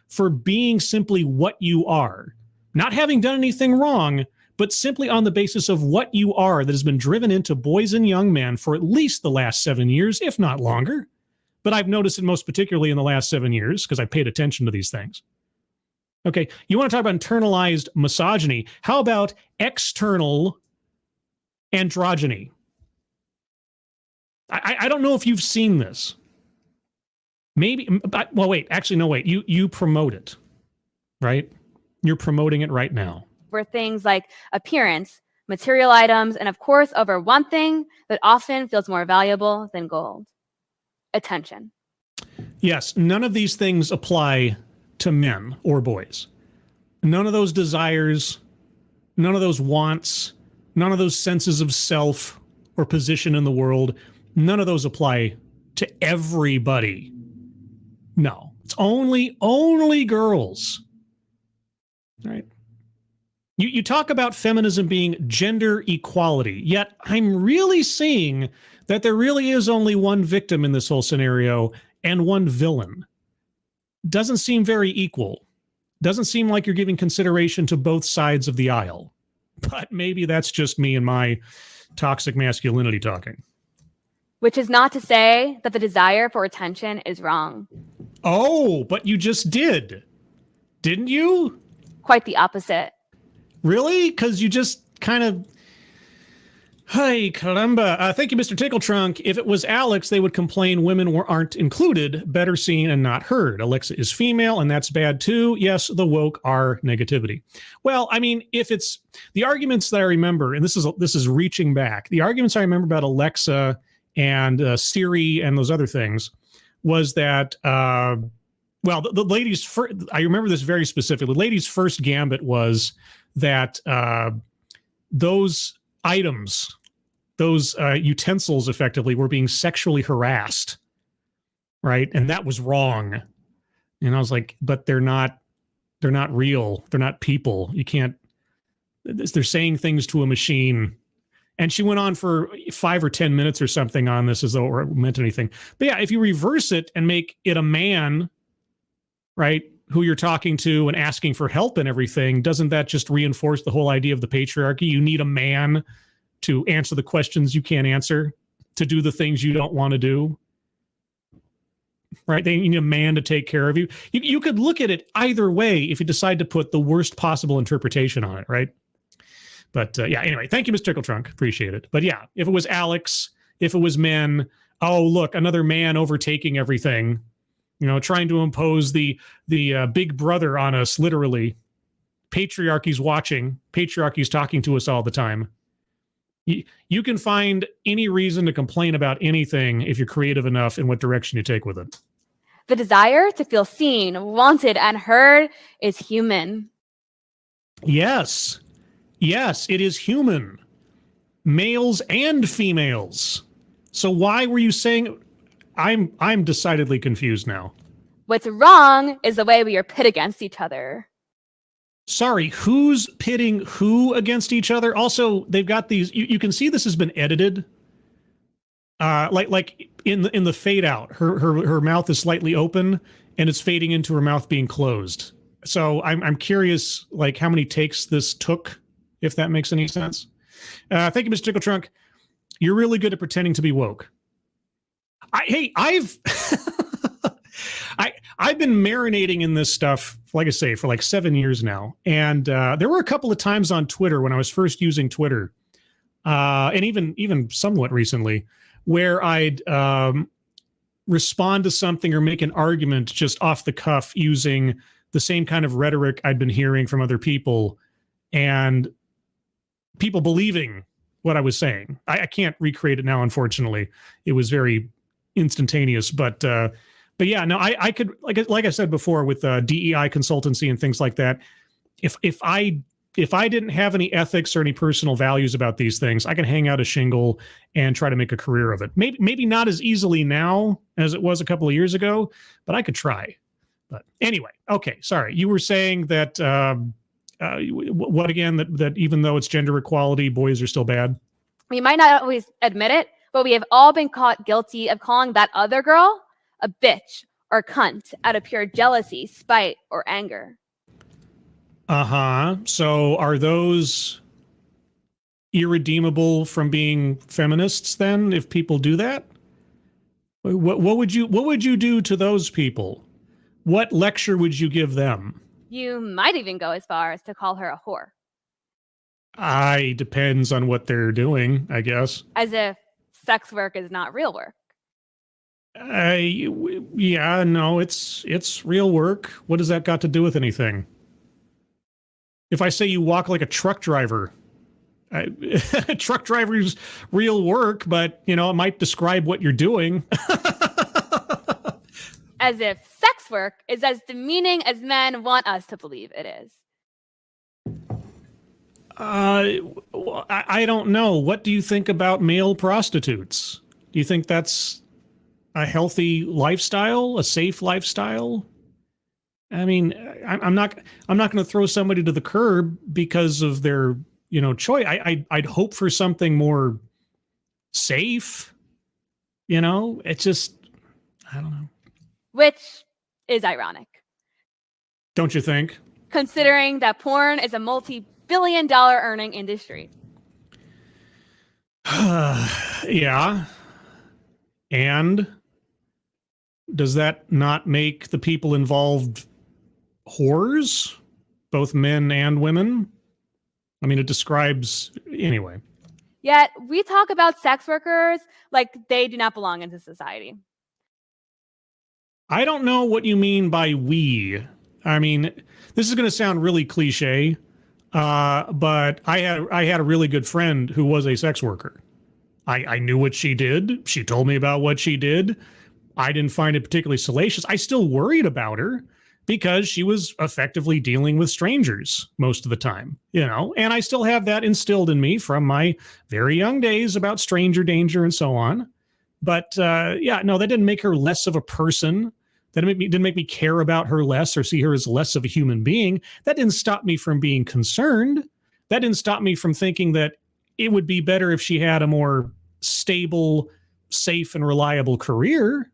for being simply what you are, not having done anything wrong, but simply on the basis of what you are that has been driven into boys and young men for at least the last 7 years, if not longer. But I've noticed it most particularly in the last 7 years because I paid attention to these things. Okay, you want to talk about internalized misogyny. How about external androgyny? I don't know if you've seen this. Maybe, well, wait, actually, no, wait. You promote it, right? You're promoting it right now. For things like appearance, material items, and of course, over one thing that often feels more valuable than gold: attention. Yes, none of these things apply to men or boys. None of those desires, none of those wants, none of those senses of self or position in the world, none of those apply to everybody. No, it's only girls. All right. You talk about feminism being gender equality, yet I'm really seeing that there really is only one victim in this whole scenario and one villain. Doesn't seem very equal. Doesn't seem like you're giving consideration to both sides of the aisle. But maybe that's just me and my toxic masculinity talking. Which is not to say that the desire for attention is wrong. Oh, but you just did. Didn't you? Quite the opposite. Really? Because you just kind of... Hey, caramba. Thank you, Mr. Tickle Trunk. If it was Alex, they would complain women aren't included, better seen and not heard. Alexa is female, and that's bad too. Yes, the woke are negativity. Well, I mean, if it's... The arguments that I remember, and this is reaching back, the arguments I remember about Alexa and Siri and those other things was that... well, the ladies' first... I remember this very specifically. The ladies' first gambit was that those items, those utensils effectively were being sexually harassed, right? And that was wrong. And I was like, but they're not real. They're not people. You can't, they're saying things to a machine. And she went on for 5 or 10 minutes or something on this as though it meant anything. But yeah, if you reverse it and make it a man, right, who you're talking to and asking for help and everything, doesn't that just reinforce the whole idea of the patriarchy? You need a man to answer the questions you can't answer, to do the things you don't want to do, right? They need a man to take care of you. You could look at it either way if you decide to put the worst possible interpretation on it, right? But yeah, anyway, thank you, Mr. Tickle Trunk. Appreciate it. But yeah, if it was Alex, if it was men, oh, look, another man overtaking everything, you know, trying to impose the big brother on us, literally. Patriarchy's watching. Patriarchy's talking to us all the time. You can find any reason to complain about anything if you're creative enough in what direction you take with it. The desire to feel seen, wanted, and heard is human. Yes. Yes, it is human. Males and females. So why were you saying? I'm decidedly confused now. What's wrong is the way we are pit against each other. Sorry, who's pitting who against each other? Also, they've got these. You can see this has been edited. Like in the fade out, her mouth is slightly open and it's fading into her mouth being closed. So I'm curious, like how many takes this took, if that makes any sense. Thank you, Mr. Tickle Trunk. You're really good at pretending to be woke. I've I've been marinating in this stuff, like I say, for like 7 years now. And there were a couple of times on Twitter when I was first using Twitter, and even somewhat recently, where I'd respond to something or make an argument just off the cuff using the same kind of rhetoric I'd been hearing from other people, and people believing what I was saying. I can't recreate it now, unfortunately. It was very instantaneous, but yeah, no, I could, like I said before, with DEI consultancy and things like that. If I didn't have any ethics or any personal values about these things, I could hang out a shingle and try to make a career of it. Maybe not as easily now as it was a couple of years ago, but I could try. But anyway, okay, sorry. You were saying that what again? That even though it's gender equality, boys are still bad. We might not always admit it, but we have all been caught guilty of calling that other girl a bitch or cunt out of pure jealousy, spite, or anger. So are those irredeemable from being feminists then, if people do that? What would you do to those people? What lecture would you give them? You might even go as far as to call her a whore. Depends on what they're doing, I guess. As if sex work is not real work. Yeah, no, it's real work. What does that got to do with anything? If I say you walk like a truck driver, truck driver's real work, but it might describe what you're doing. As if sex work is as demeaning as men want us to believe it is. I don't know. What do you think about male prostitutes? Do you think that's a healthy lifestyle, a safe lifestyle? I mean, I'm not going to throw somebody to the curb because of their, choice. I'd hope for something more safe. It's just, I don't know. Which is ironic. Don't you think? Considering that porn is a multi-billion-dollar earning industry. Yeah. And does that not make the people involved whores, both men and women? I mean, it describes anyway. Yet we talk about sex workers like they do not belong into society. I don't know what you mean by we. I mean, this is going to sound really cliche, but I had a really good friend who was a sex worker. I knew what she did. She told me about what she did. I didn't find it particularly salacious. I still worried about her because she was effectively dealing with strangers most of the time, and I still have that instilled in me from my very young days about stranger danger and so on. But yeah, no, that didn't make her less of a person. That didn't make me care about her less or see her as less of a human being. That didn't stop me from being concerned. That didn't stop me from thinking that it would be better if she had a more stable, safe, and reliable career.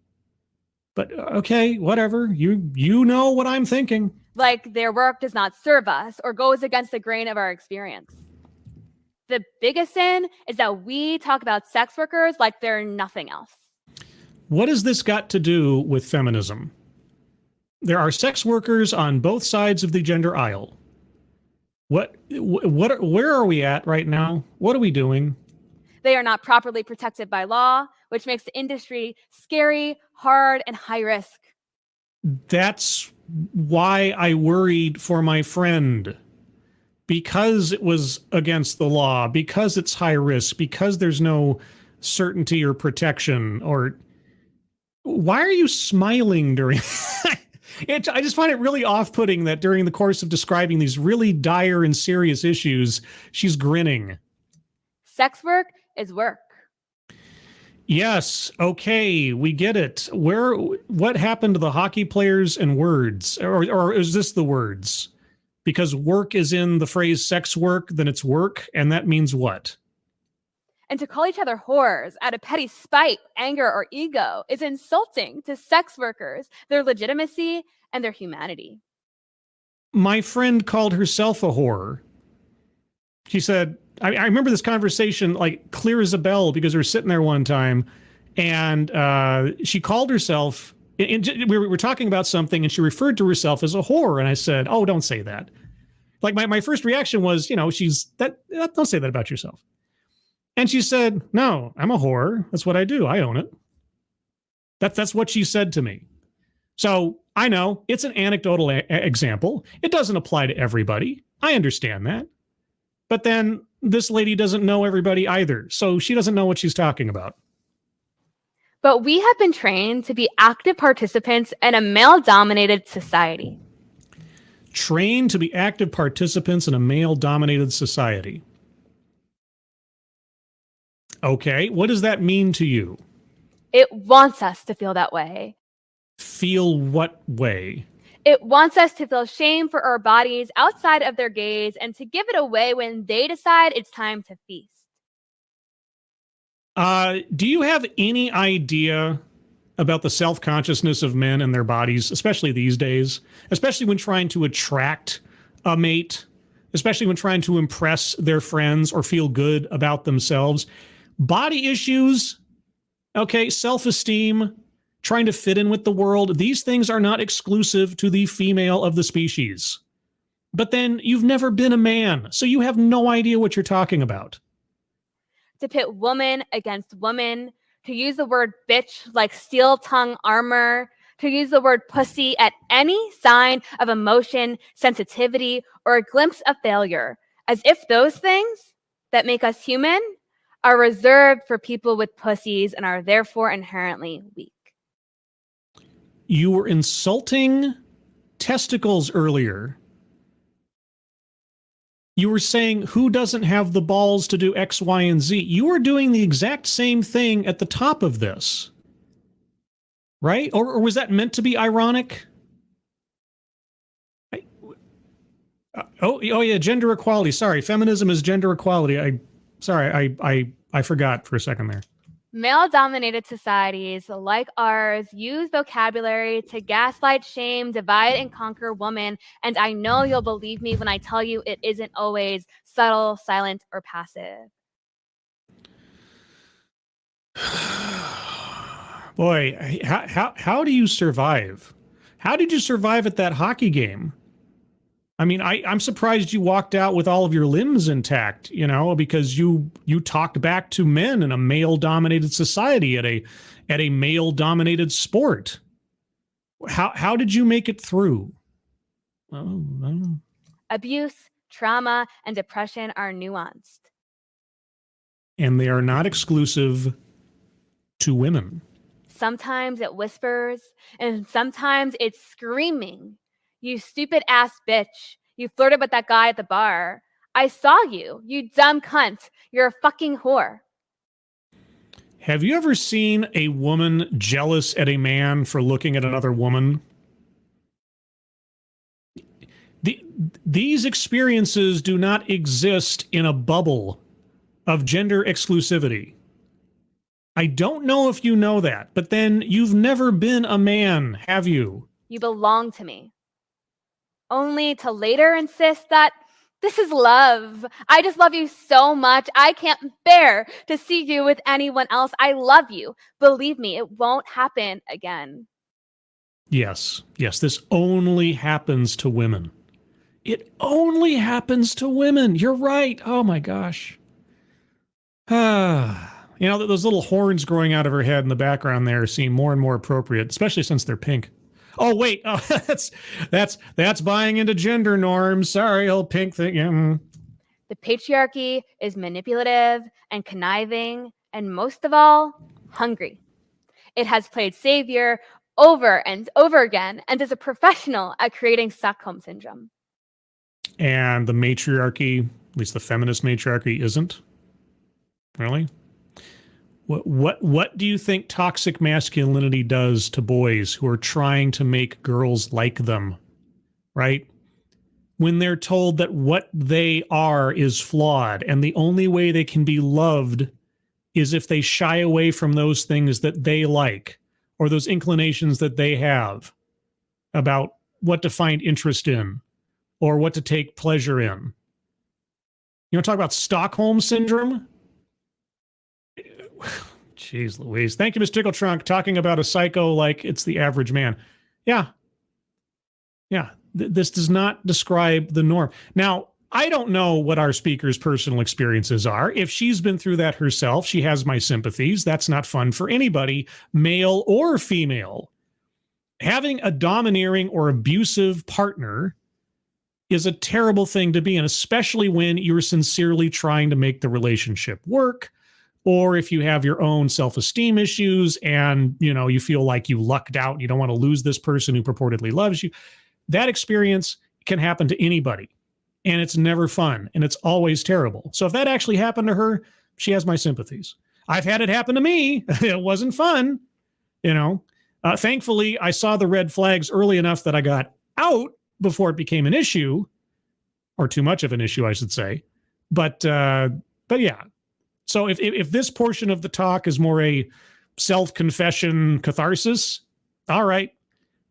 But okay, whatever. You know what I'm thinking. Like their work does not serve us or goes against the grain of our experience. The biggest sin is that we talk about sex workers like they're nothing else. What has this got to do with feminism? There are sex workers on both sides of the gender aisle. Where are we at right now? What are we doing? They are not properly protected by law, which makes the industry scary, hard, and high risk. That's why I worried for my friend. Because it was against the law, because it's high risk, because there's no certainty or protection, or why are you smiling during I just find it really off-putting that during the course of describing these really dire and serious issues, she's grinning. Sex work is work. Yes. Okay, we get it. What happened to the hockey players and words? Or is this the words? Because work is in the phrase sex work, then it's work, and that means what? And to call each other whores out of petty spite, anger, or ego is insulting to sex workers, their legitimacy, and their humanity. My friend called herself a whore. She said, I remember this conversation like clear as a bell because we were sitting there one time and she called herself, and we were talking about something and she referred to herself as a whore. And I said, oh, don't say that. Like my first reaction was, don't say that about yourself. And she said, no, I'm a whore. That's what I do. I own it. That's what she said to me. So I know it's an anecdotal example. It doesn't apply to everybody. I understand that. But then this lady doesn't know everybody either. So she doesn't know what she's talking about. But we have been trained to be active participants in a male-dominated society. Trained to be active participants in a male-dominated society. Okay, what does that mean to you? It wants us to feel that way. Feel what way? It wants us to feel shame for our bodies outside of their gaze and to give it away when they decide it's time to feast. Do you have any idea about the self-consciousness of men and their bodies, especially these days, especially when trying to attract a mate, especially when trying to impress their friends or feel good about themselves? Body issues, okay, self-esteem, trying to fit in with the world, these things are not exclusive to the female of the species. But then you've never been a man, so you have no idea what you're talking about. To pit woman against woman, to use the word bitch like steel tongue armor, to use the word pussy at any sign of emotion, sensitivity, or a glimpse of failure, as if those things that make us human are reserved for people with pussies and are therefore inherently weak. You were insulting testicles earlier. You were saying who doesn't have the balls to do X, Y, and Z. You were doing the exact same thing at the top of this. Right? Or was that meant to be ironic? Oh yeah, gender equality. Sorry, feminism is gender equality. I forgot for a second there. Male-dominated societies like ours use vocabulary to gaslight, shame, divide, and conquer women, and I know you'll believe me when I tell you it isn't always subtle, silent, or passive. Boy, how do you survive? How did you survive at that hockey game? I mean, I'm surprised you walked out with all of your limbs intact, because you talked back to men in a male-dominated society at a male-dominated sport. How did you make it through? Oh, I don't know. Abuse, trauma, and depression are nuanced. And they are not exclusive to women. Sometimes it whispers, and sometimes it's screaming. You stupid ass bitch. You flirted with that guy at the bar. I saw you. You dumb cunt. You're a fucking whore. Have you ever seen a woman jealous at a man for looking at another woman? These experiences do not exist in a bubble of gender exclusivity. I don't know if you know that, but then you've never been a man, have you? You belong to me. Only to later insist that this is love. I just love you so much. I can't bear to see you with anyone else. I love you. Believe me, it won't happen again. Yes, this only happens to women. It only happens to women. You're right. Oh my gosh. Those little horns growing out of her head in the background there seem more and more appropriate, especially since they're pink. Oh wait, that's buying into gender norms. Sorry, old pink thing. Yeah. The patriarchy is manipulative and conniving, and most of all, hungry. It has played savior over and over again, and is a professional at creating Stockholm syndrome. And the matriarchy, at least the feminist matriarchy, isn't? Really? What do you think toxic masculinity does to boys who are trying to make girls like them, right? When they're told that what they are is flawed and the only way they can be loved is if they shy away from those things that they like or those inclinations that they have about what to find interest in or what to take pleasure in. You want to talk about Stockholm Syndrome? Jeez Louise. Thank you, Ms. Tickle Trunk, talking about a psycho like it's the average man. Yeah. Yeah. This does not describe the norm. Now, I don't know what our speaker's personal experiences are. If she's been through that herself, she has my sympathies. That's not fun for anybody, male or female. Having a domineering or abusive partner is a terrible thing to be in, especially when you're sincerely trying to make the relationship work, or if you have your own self-esteem issues and, you know, you feel like you lucked out, you don't want to lose this person who purportedly loves you. That experience can happen to anybody, and it's never fun, and it's always terrible. So if that actually happened to her, she has my sympathies. I've had it happen to me. It wasn't fun, you know. Thankfully, I saw the red flags early enough that I got out before it became an issue, or too much of an issue, I should say. But yeah. So if this portion of the talk is more a self-confession catharsis, all right.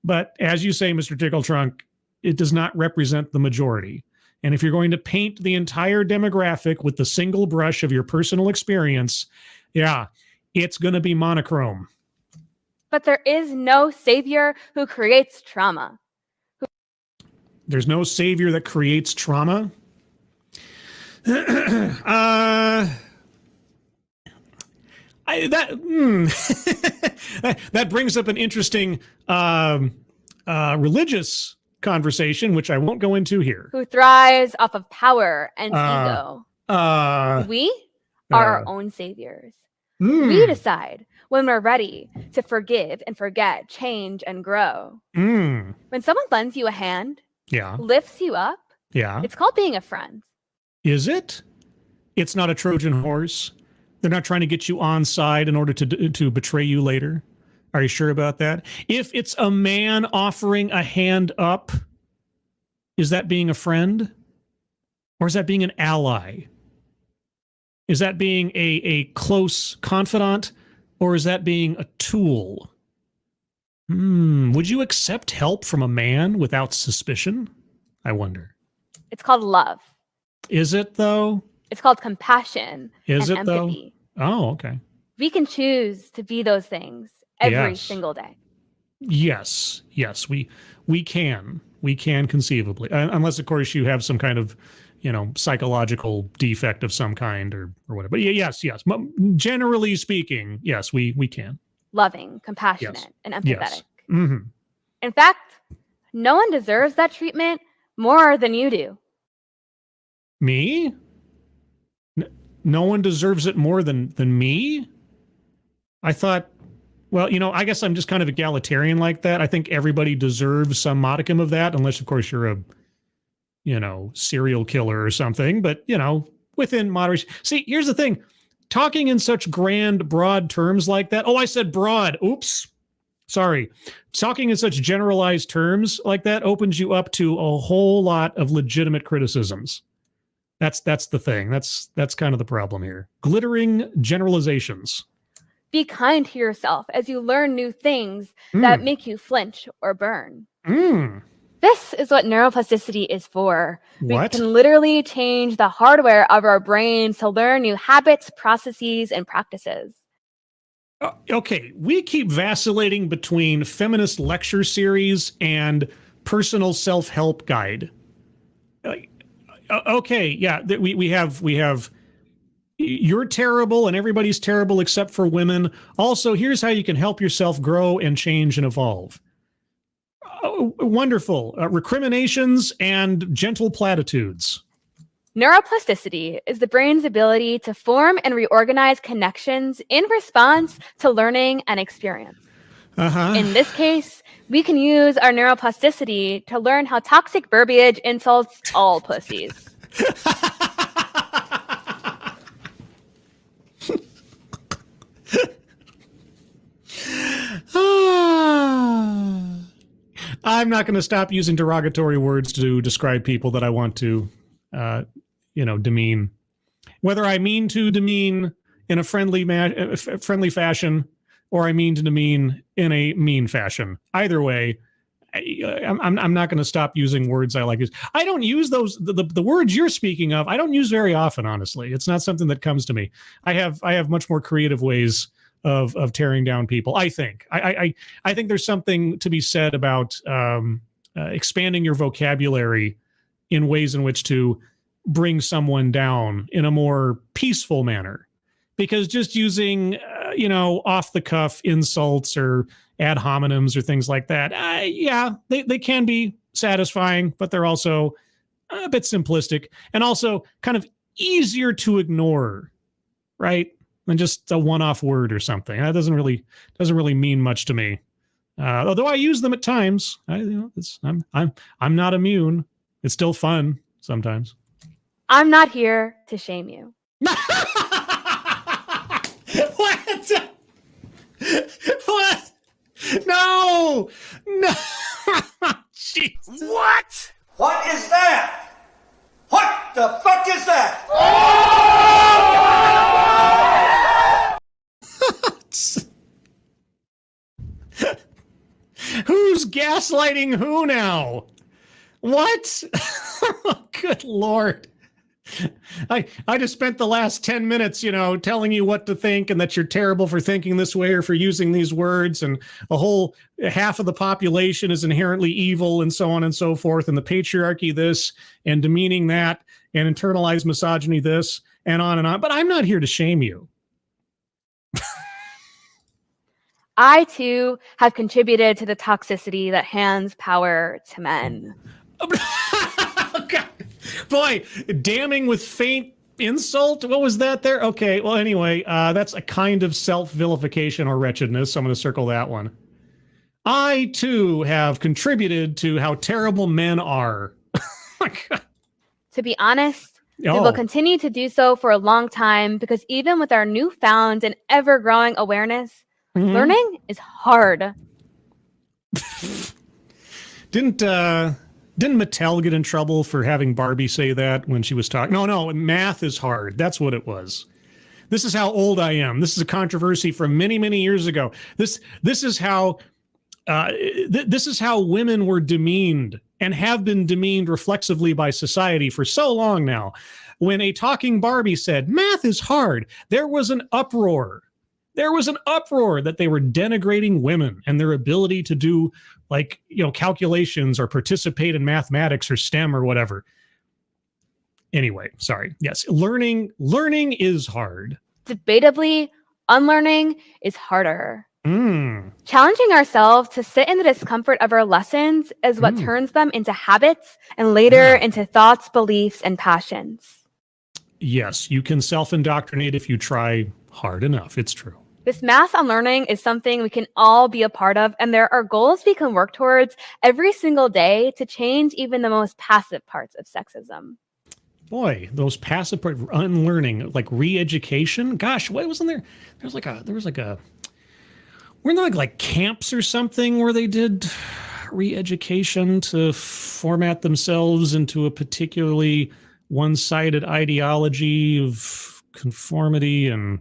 But as you say, Mr. Tickle Trunk, it does not represent the majority. And if you're going to paint the entire demographic with the single brush of your personal experience, yeah, it's going to be monochrome. But there is no savior who creates trauma. There's no savior that creates trauma? That brings up an interesting religious conversation, which I won't go into here. Who thrives off of power and ego. We are our own saviors. We decide when we're ready to forgive and forget, change and grow. When someone lends you a hand, lifts you up, it's called being a friend. Is it? It's not a Trojan horse? They're not trying to get you on side in order to betray you later? Are you sure about that? If it's a man offering a hand up, is that being a friend? Or is that being an ally? Is that being a close confidant? Or is that being a tool? Would you accept help from a man without suspicion? I wonder. It's called love. Is it, though? It's called compassion and empathy. Though? Oh, okay. We can choose to be those things every single day. Yes, we can. We can conceivably. Unless, of course, you have some kind of, you know, psychological defect of some kind or whatever. But yes. Generally speaking, yes, we can. Loving, compassionate, and empathetic. Yes. Mm-hmm. In fact, no one deserves that treatment more than you do. Me? No one deserves it more than me? I thought, well, you know, I guess I'm just kind of egalitarian like that. I think everybody deserves some modicum of that, unless, of course, you're a, you know, serial killer or something. But, you know, within moderation. See, here's the thing. Talking in such grand, broad terms like that. Oh, I said broad. Oops. Sorry. Talking in such generalized terms like that opens you up to a whole lot of legitimate criticisms. That's the thing. That's kind of the problem here. Glittering generalizations. Be kind to yourself as you learn new things that make you flinch or burn. This is what neuroplasticity is for. What? We can literally change the hardware of our brains to learn new habits, processes, and practices. Okay, we keep vacillating between feminist lecture series and personal self-help guide. Okay, yeah, we have you're terrible and everybody's terrible except for women. Also, here's how you can help yourself grow and change and evolve. Wonderful. Recriminations and gentle platitudes. Neuroplasticity is the brain's ability to form and reorganize connections in response to learning and experience. In this case, we can use our neuroplasticity to learn how toxic verbiage insults all pussies. I'm not going to stop using derogatory words to describe people that I want to, demean. Whether I mean to demean in a friendly fashion, or I mean to demean in a mean fashion. Either way, I'm not going to stop using words I like. I don't use those the words you're speaking of. I don't use very often, honestly. It's not something that comes to me. I have much more creative ways of tearing down people. I think I think there's something to be said about expanding your vocabulary in ways in which to bring someone down in a more peaceful manner, because just using off the cuff insults or ad hominems or things like that, they can be satisfying, but they're also a bit simplistic and also kind of easier to ignore, right? Than just a one-off word or something. That doesn't really mean much to me. Although I use them at times. I'm not immune. It's still fun sometimes. I'm not here to shame you. What? What? No! Jeez. What? What is that? What the fuck is that? Who's gaslighting who now? What? Good Lord. I just spent the last 10 minutes, telling you what to think and that you're terrible for thinking this way or for using these words, and a whole half of the population is inherently evil and so on and so forth, and the patriarchy this and demeaning that and internalized misogyny this and on and on. But I'm not here to shame you. I, too, have contributed to the toxicity that hands power to men. God. Boy, damning with faint insult? What was that there? Okay, well, anyway, that's a kind of self-vilification or wretchedness. So I'm going to circle that one. I, too, have contributed to how terrible men are. To be honest, we will continue to do so for a long time, because even with our newfound and ever-growing awareness, learning is hard. Didn't Mattel get in trouble for having Barbie say that when she was talking? No, math is hard. That's what it was. This is how old I am. This is a controversy from many, many years ago. This is how women were demeaned and have been demeaned reflexively by society for so long now. When a talking Barbie said, math is hard, there was an uproar. There was an uproar that they were denigrating women and their ability to do calculations or participate in mathematics or STEM or whatever. Anyway, sorry. Yes, learning is hard. Debatably, unlearning is harder. Challenging ourselves to sit in the discomfort of our lessons is what turns them into habits and later into thoughts, beliefs, and passions. Yes, you can self-indoctrinate if you try hard enough. It's true. This mass unlearning is something we can all be a part of, and there are goals we can work towards every single day to change even the most passive parts of sexism. Boy, those passive parts, unlearning, like re-education. Gosh, what wasn't there? Weren't there like camps or something where they did re-education to format themselves into a particularly one-sided ideology of conformity and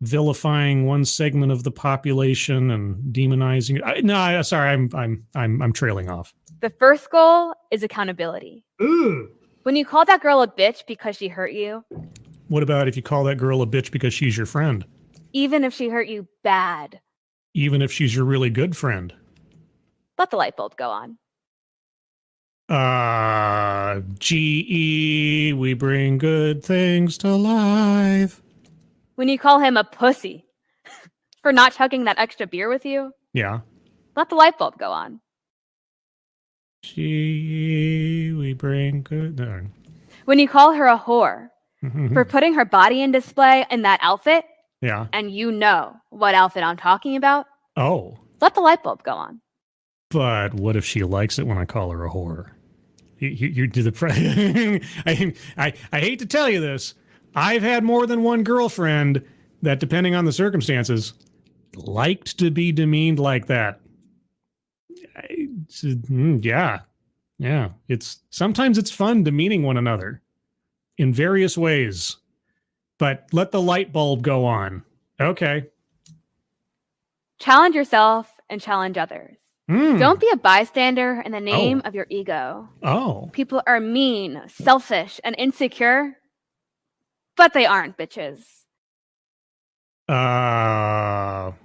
vilifying one segment of the population and demonizing it? Sorry, I'm trailing off. The first goal is accountability. Ooh. When you call that girl a bitch because she hurt you. What about if you call that girl a bitch because she's your friend? Even if she hurt you bad. Even if she's your really good friend. Let the light bulb go on. GE, we bring good things to life. When you call him a pussy for not chugging that extra beer with you. Yeah. Let the light bulb go on. GE, we bring good... No. When you call her a whore for putting her body in display in that outfit. Yeah. And you know what outfit I'm talking about. Oh. Let the light bulb go on. But what if she likes it when I call her a whore? You do the... I hate to tell you this. I've had more than one girlfriend that, depending on the circumstances, liked to be demeaned like that. Yeah. Yeah. Sometimes it's fun demeaning one another in various ways, but let the light bulb go on. Okay. Challenge yourself and challenge others. Don't be a bystander in the name of your ego. Oh. People are mean, selfish, and insecure, but they aren't bitches. Why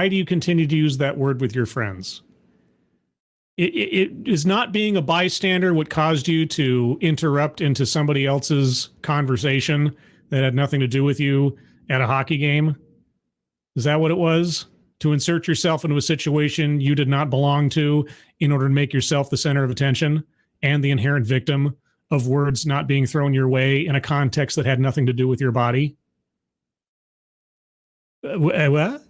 do you continue to use that word with your friends? It is not being a bystander what caused you to interrupt into somebody else's conversation that had nothing to do with you at a hockey game? Is that what it was? To insert yourself into a situation you did not belong to in order to make yourself the center of attention and the inherent victim of words not being thrown your way in a context that had nothing to do with your body? What?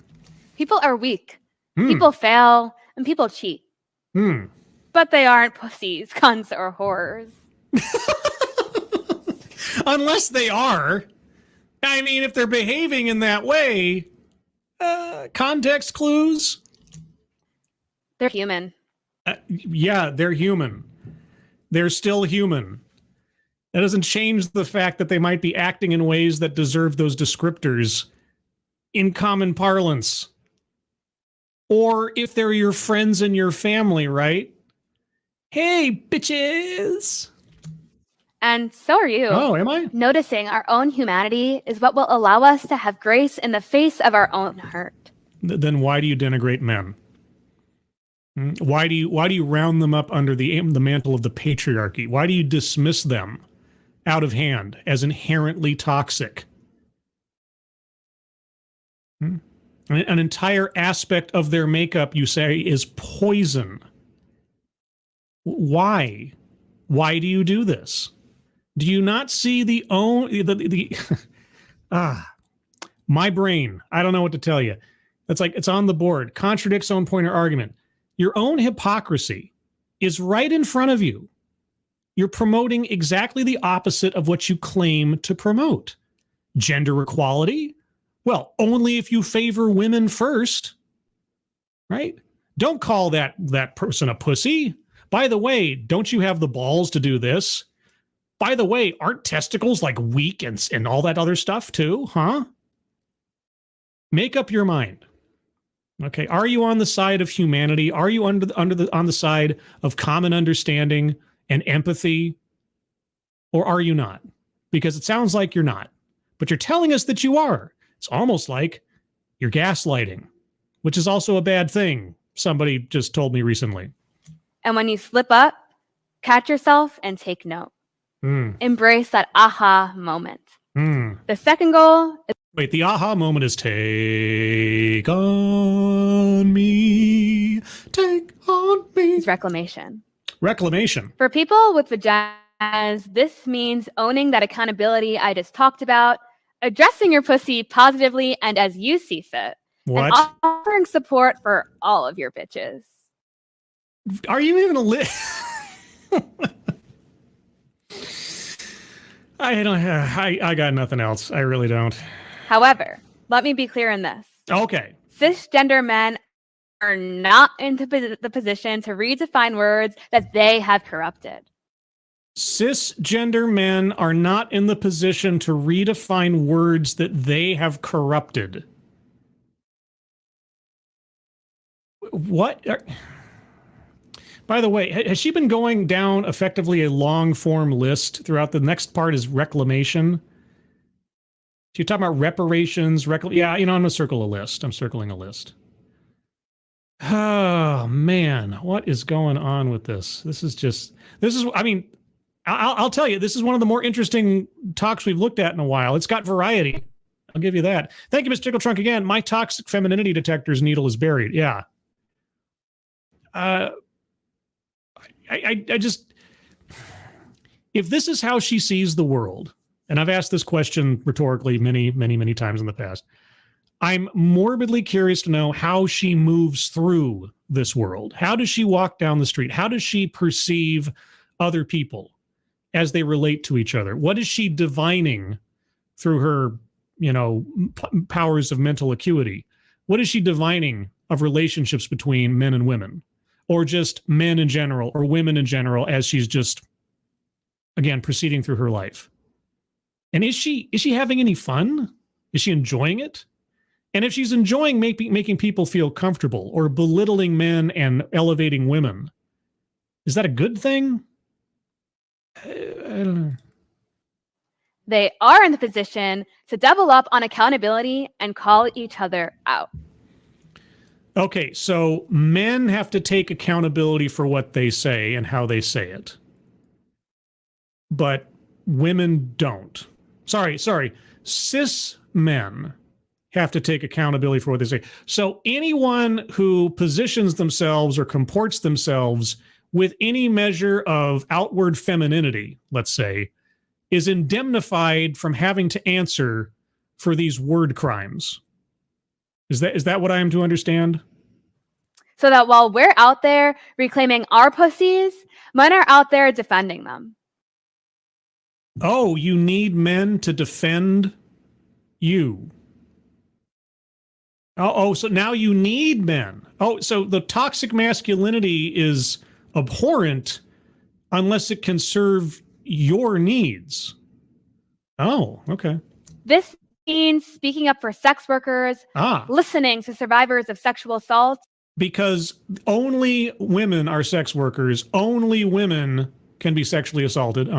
People are weak. People fail, and people cheat. But they aren't pussies, cunts, or whores. Unless they are. I mean, if they're behaving in that way, context clues? They're human. Yeah, they're human. They're still human. That doesn't change the fact that they might be acting in ways that deserve those descriptors in common parlance. Or if they're your friends and your family, right? Hey, bitches! And so are you. Oh, am I? Noticing our own humanity is what will allow us to have grace in the face of our own hurt. Then why do you denigrate men? Why do you round them up under the mantle of the patriarchy? Why do you dismiss them out of hand as inherently toxic? An entire aspect of their makeup, you say, is poison. Why? Why do you do this? Do you not see my brain? I don't know what to tell you. It's on the board. Contradicts own point or argument. Your own hypocrisy is right in front of you. You're promoting exactly the opposite of what you claim to promote. Gender equality? Well, only if you favor women first, right? Don't call that person a pussy. By the way, don't you have the balls to do this? By the way, aren't testicles like weak and all that other stuff too, huh? Make up your mind. Okay, are you on the side of humanity? Are you on the side of common understanding and empathy? Or are you not? Because it sounds like you're not. But you're telling us that you are. It's almost like you're gaslighting, which is also a bad thing. Somebody just told me recently. And when you slip up, catch yourself and take note. Embrace that aha moment. The second goal is... Wait, the aha moment is take on me, take on me. Is reclamation. Reclamation. For people with vaginas, this means owning that accountability I just talked about, addressing your pussy positively and as you see fit, What? and offering support for all of your bitches. Are you even I got nothing else. I really don't. However, let me be clear in this. Okay. Cisgender men are not in the position to redefine words that they have corrupted. Cisgender men are not in the position to redefine words that they have corrupted. What? By the way, has she been going down effectively a long-form list throughout? The next part is reclamation. You're talking about reparations, yeah, I'm going to circle a list. I'm circling a list. Oh, man, what is going on with this? I'll tell you, this is one of the more interesting talks we've looked at in a while. It's got variety. I'll give you that. Thank you, Mr. Tickle Trunk, again. My toxic femininity detector's needle is buried. Yeah. I just, if this is how she sees the world, and I've asked this question rhetorically many, many, many times in the past, I'm morbidly curious to know how she moves through this world. How does she walk down the street? How does she perceive other people as they relate to each other? What is she divining through her, powers of mental acuity? What is she divining of relationships between men and women? or just men in general or women in general as she's just, again, proceeding through her life? And is she having any fun? Is she enjoying it? And if she's enjoying making people feel comfortable or belittling men and elevating women, is that a good thing? I don't know. They are in the position to double up on accountability and call each other out. Okay, so men have to take accountability for what they say and how they say it. But women don't. Sorry. Cis men have to take accountability for what they say. So anyone who positions themselves or comports themselves with any measure of outward femininity, let's say, is indemnified from having to answer for these word crimes. Is that what I am to understand? So that while we're out there reclaiming our pussies, men are out there defending them. Oh, you need men to defend you. Oh, so now you need men. Oh, so the toxic masculinity is abhorrent unless it can serve your needs. Oh, okay. This means speaking up for sex workers, listening to survivors of sexual assault. Because only women are sex workers. Only women can be sexually assaulted.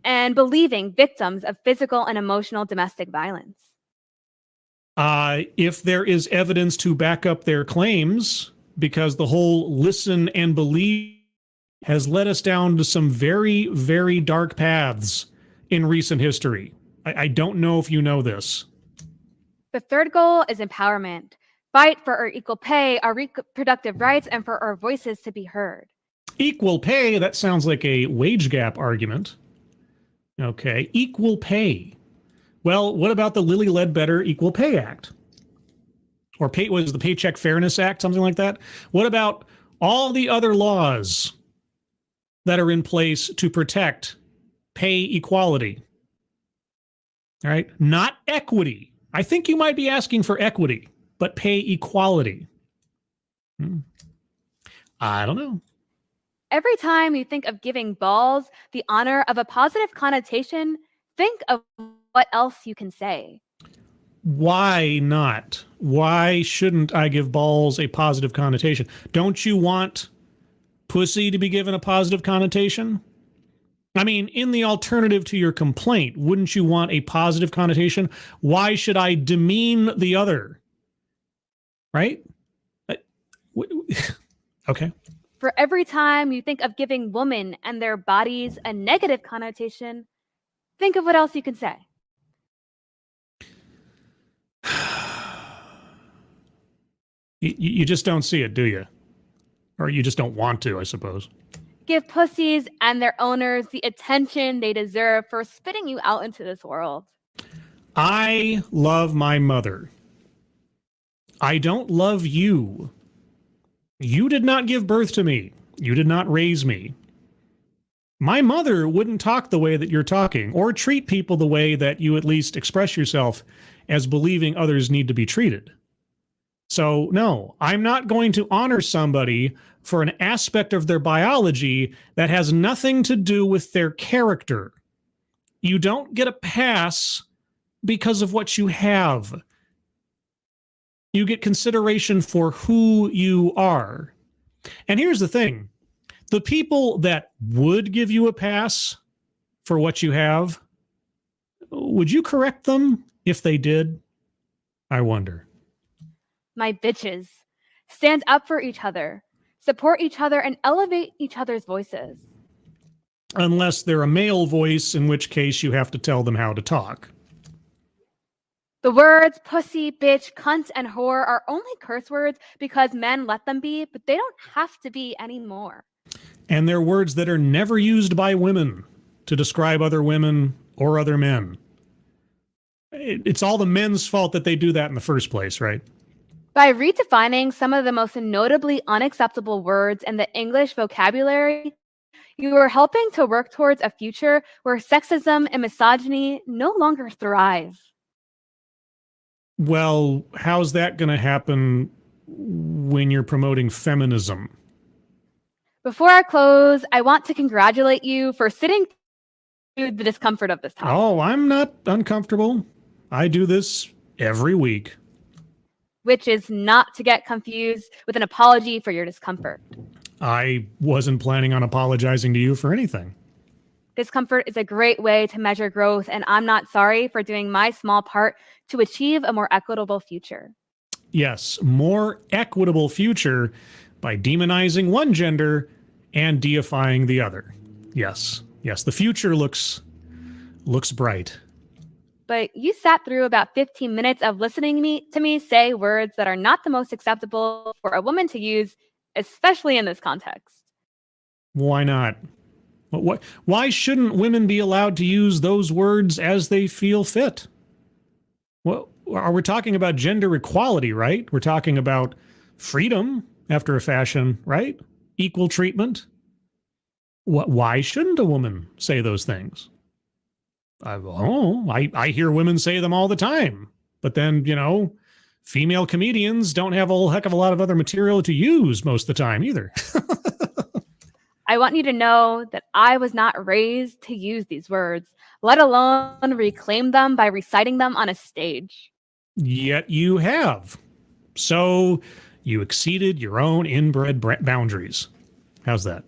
And believing victims of physical and emotional domestic violence. If there is evidence to back up their claims, because the whole listen and believe has led us down to some very, very dark paths in recent history. I don't know if you know this. The third goal is empowerment. Fight for our equal pay, our reproductive rights, and for our voices to be heard. Equal pay, that sounds like a wage gap argument. Okay, equal pay. Well, what about the Lilly Ledbetter Equal Pay Act? Or was the Paycheck Fairness Act, something like that? What about all the other laws that are in place to protect pay equality? All right, not equity. I think you might be asking for equity, but pay equality. I don't know. Every time you think of giving balls the honor of a positive connotation, think of what else you can say. Why not? Why shouldn't I give balls a positive connotation? Don't you want pussy to be given a positive connotation? I mean, in the alternative to your complaint, wouldn't you want a positive connotation? Why should I demean the other? Right? Okay. For every time you think of giving women and their bodies a negative connotation, think of what else you can say. You just don't see it, do you? Or you just don't want to, I suppose. Give pussies and their owners the attention they deserve for spitting you out into this world. I love my mother. I don't love you. You did not give birth to me. You did not raise me. My mother wouldn't talk the way that you're talking or treat people the way that you at least express yourself as believing others need to be treated. So, no, I'm not going to honor somebody for an aspect of their biology that has nothing to do with their character. You don't get a pass because of what you have. You get consideration for who you are. And here's the thing. The people that would give you a pass for what you have, would you correct them if they did? I wonder. My bitches, stand up for each other, support each other, and elevate each other's voices. Unless they're a male voice, in which case you have to tell them how to talk. The words pussy, bitch, cunt, and whore are only curse words because men let them be, but they don't have to be anymore. And they're words that are never used by women to describe other women or other men. It's all the men's fault that they do that in the first place, right? By redefining some of the most notably unacceptable words in the English vocabulary, you are helping to work towards a future where sexism and misogyny no longer thrive. Well, how's that going to happen when you're promoting feminism? Before I close, I want to congratulate you for sitting through the discomfort of this topic. Oh, I'm not uncomfortable. I do this every week. Which is not to get confused with an apology for your discomfort. I wasn't planning on apologizing to you for anything. Discomfort is a great way to measure growth, and I'm not sorry for doing my small part to achieve a more equitable future. Yes, more equitable future by demonizing one gender and deifying the other. Yes, the future looks bright. But you sat through about 15 minutes of listening to me say words that are not the most acceptable for a woman to use, especially in this context. Why not? Why shouldn't women be allowed to use those words as they feel fit? Well, we're talking about gender equality, right? We're talking about freedom after a fashion, right? Equal treatment. Why shouldn't a woman say those things? I hear women say them all the time. But then, female comedians don't have a whole heck of a lot of other material to use most of the time either. I want you to know that I was not raised to use these words, let alone reclaim them by reciting them on a stage. Yet you have. So you exceeded your own inbred boundaries. How's that?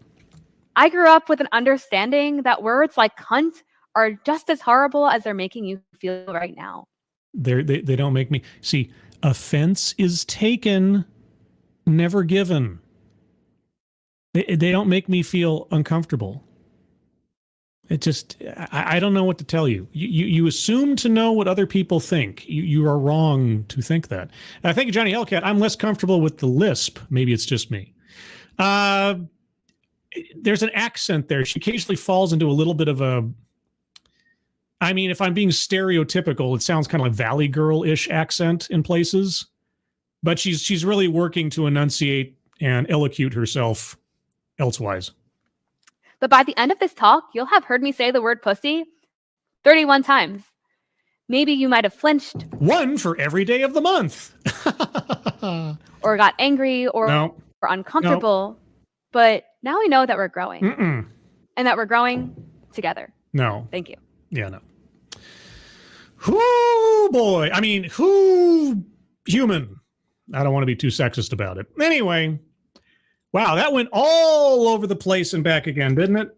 I grew up with an understanding that words like cunt are just as horrible as they're making you feel right now. They don't make me... See, offense is taken, never given. They don't make me feel uncomfortable. It just... I don't know what to tell you. You assume to know what other people think. You are wrong to think that. And I think, Johnny Hellcat, I'm less comfortable with the lisp. Maybe it's just me. There's an accent there. She occasionally falls into a little bit of a... I mean, if I'm being stereotypical, it sounds kind of like Valley Girl-ish accent in places. But she's really working to enunciate and elocute herself elsewise. But by the end of this talk, you'll have heard me say the word pussy 31 times. Maybe you might have flinched. One for every day of the month. Or got angry or uncomfortable. But now we know that we're growing. And that we're growing together. No. Thank you. Yeah, no. Whoo, boy. I mean, who human? I don't want to be too sexist about it. Anyway, wow, that went all over the place and back again, didn't it?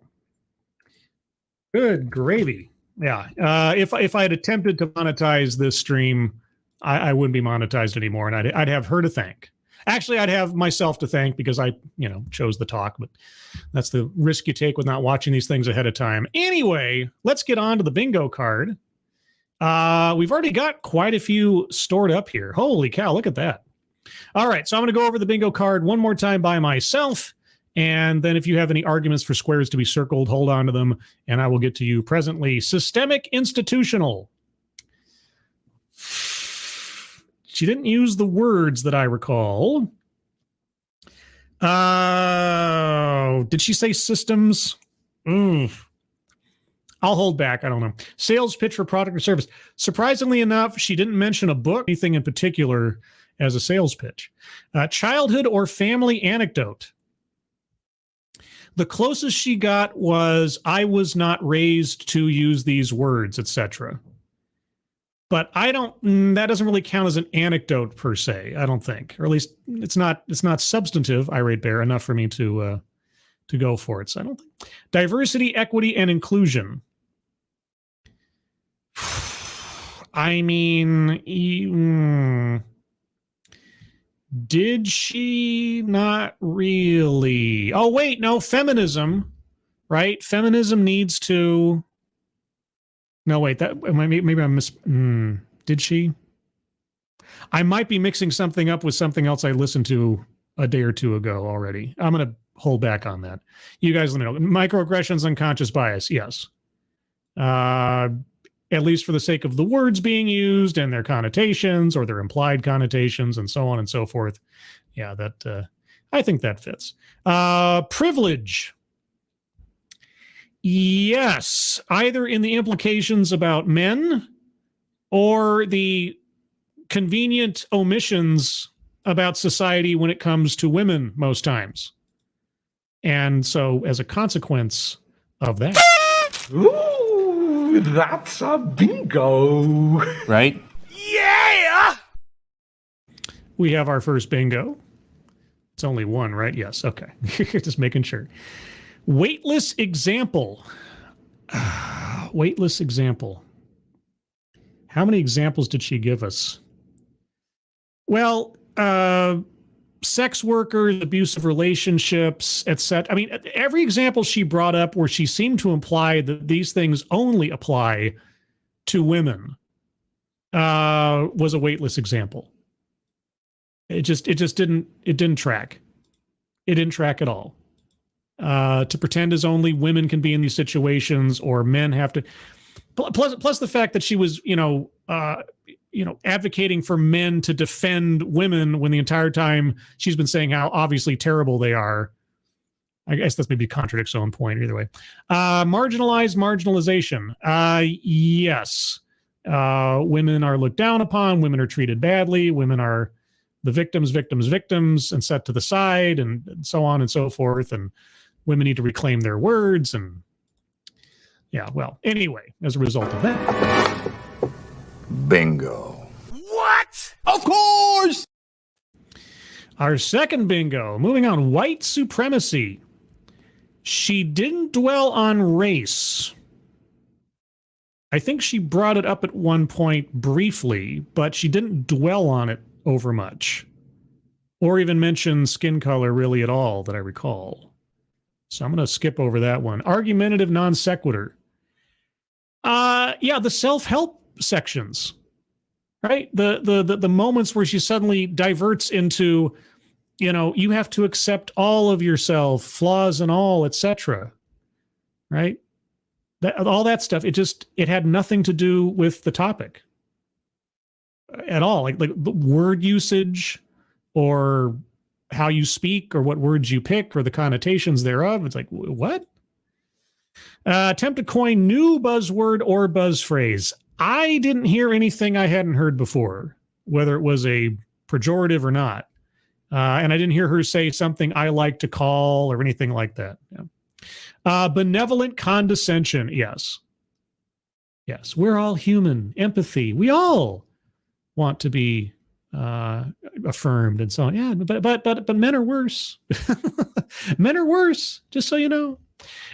Good gravy. Yeah. If I had attempted to monetize this stream, I wouldn't be monetized anymore, and I'd have her to thank. Actually, I'd have myself to thank because I, chose the talk, but that's the risk you take with not watching these things ahead of time. Anyway, let's get on to the bingo card. We've already got quite a few stored up here. Holy cow, look at that. All right, so I'm going to go over the bingo card one more time by myself, and then if you have any arguments for squares to be circled, hold on to them, and I will get to you presently. Systemic institutional. She didn't use the words that I recall. Did she say systems? I'll hold back. I don't know. Sales pitch for product or service. Surprisingly enough, she didn't mention a book, anything in particular as a sales pitch. Childhood or family anecdote. The closest she got was, I was not raised to use these words, etc. But that doesn't really count as an anecdote per se, I don't think. Or at least it's not substantive, Irate Bear, enough for me to go for it. So I don't think. Diversity, equity, and inclusion. I mean, did she not really? Oh, wait, no, feminism, right? Feminism needs to... No, wait, maybe I did she? I might be mixing something up with something else I listened to a day or two ago already. I'm going to hold back on that. You guys let me know. Microaggressions, unconscious bias, yes. At least for the sake of the words being used and their connotations or their implied connotations and so on and so forth. Yeah, that I think that fits. Privilege. Yes, either in the implications about men or the convenient omissions about society when it comes to women most times. And so as a consequence of that, Ooh, that's a bingo. Right? Yeah! we have our first bingo. It's only one, right? Yes. Okay. Just making sure. Weightless example. Weightless example. How many examples did she give us? Well, sex workers, abusive relationships, etc. I mean, every example she brought up where she seemed to imply that these things only apply to women was a weightless example. It didn't track. It didn't track at all. To pretend as only women can be in these situations or men have to. Plus the fact that she was, advocating for men to defend women when the entire time she's been saying how obviously terrible they are. I guess that's maybe contradicts her own point either way. Marginalization. Yes. Women are looked down upon. Women are treated badly. Women are the victims, and set to the side and so on and so forth. And women need to reclaim their words. And yeah, well, anyway, as a result of that. Bingo. What? Of course! Our second bingo, moving on, white supremacy. She didn't dwell on race. I think she brought it up at one point briefly, but she didn't dwell on it over much. Or even mention skin color really at all that I recall. So I'm going to skip over that one. Argumentative non sequitur. Yeah, the self-help sections. Right? The moments where she suddenly diverts into, you have to accept all of yourself, flaws and all, etc. Right? All that stuff, it had nothing to do with the topic at all. Like the word usage or how you speak or what words you pick or the connotations thereof. It's like, what? Attempt to coin new buzzword or buzz phrase. I didn't hear anything I hadn't heard before, whether it was a pejorative or not. And I didn't hear her say something I like to call or anything like that. Yeah. Benevolent condescension. Yes. Yes. We're all human. Empathy. We all want to be affirmed and so on. Yeah. But men are worse. Men are worse, just so you know.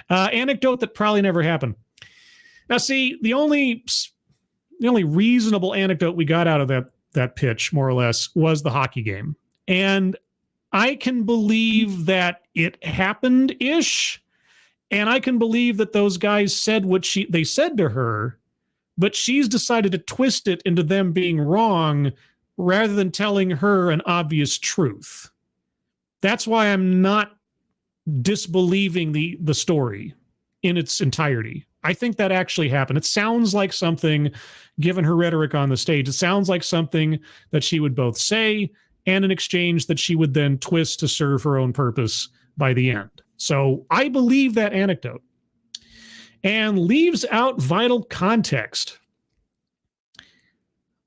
Anecdote that probably never happened. Now, see, the only reasonable anecdote we got out of that pitch, more or less, was the hockey game. And I can believe that it happened-ish, and I can believe that those guys said what they said to her, but she's decided to twist it into them being wrong rather than telling her an obvious truth. That's why I'm not disbelieving the story in its entirety. I think that actually happened. It sounds like something, given her rhetoric on the stage, it sounds like something that she would both say and an exchange that she would then twist to serve her own purpose by the end. So I believe that anecdote. And leaves out vital context.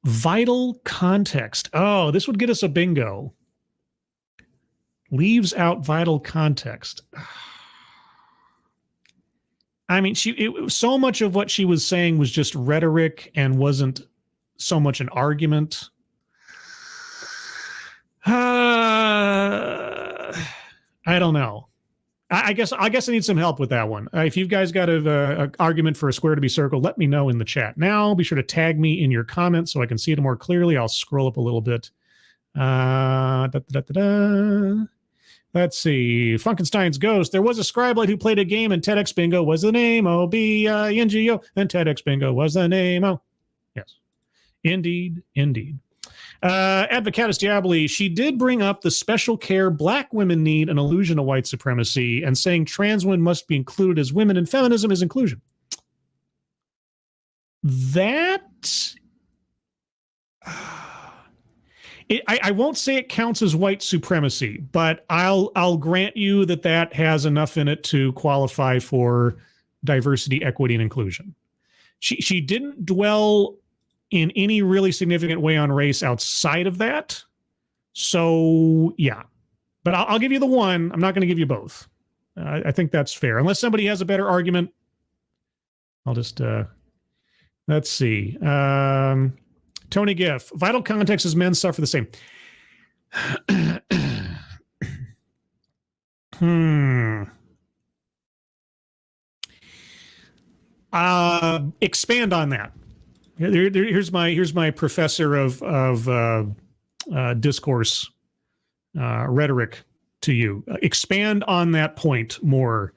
Vital context. Oh, this would get us a bingo. Leaves out vital context. I mean, so much of what she was saying was just rhetoric and wasn't so much an argument. I don't know. I guess I need some help with that one. If you guys got an argument for a square to be circled, let me know in the chat. Now, be sure to tag me in your comments so I can see it more clearly. I'll scroll up a little bit. Let's see. Funkenstein's Ghost. There was a scribe who played a game, and TEDx Bingo was the name. O-B-I-N-G-O. And TEDx Bingo was the name. Oh, yes. Indeed. Advocatus Diaboli. She did bring up the special care black women need, an allusion to white supremacy, and saying trans women must be included as women and feminism is inclusion. That... I won't say it counts as white supremacy, but I'll grant you that has enough in it to qualify for diversity, equity, and inclusion. She didn't dwell in any really significant way on race outside of that. So, yeah. But I'll give you the one. I'm not going to give you both. I think that's fair. Unless somebody has a better argument, I'll just, let's see. Tony Giff, vital context is men suffer the same. Expand on that. Here's my professor of discourse rhetoric to you. Expand on that point more.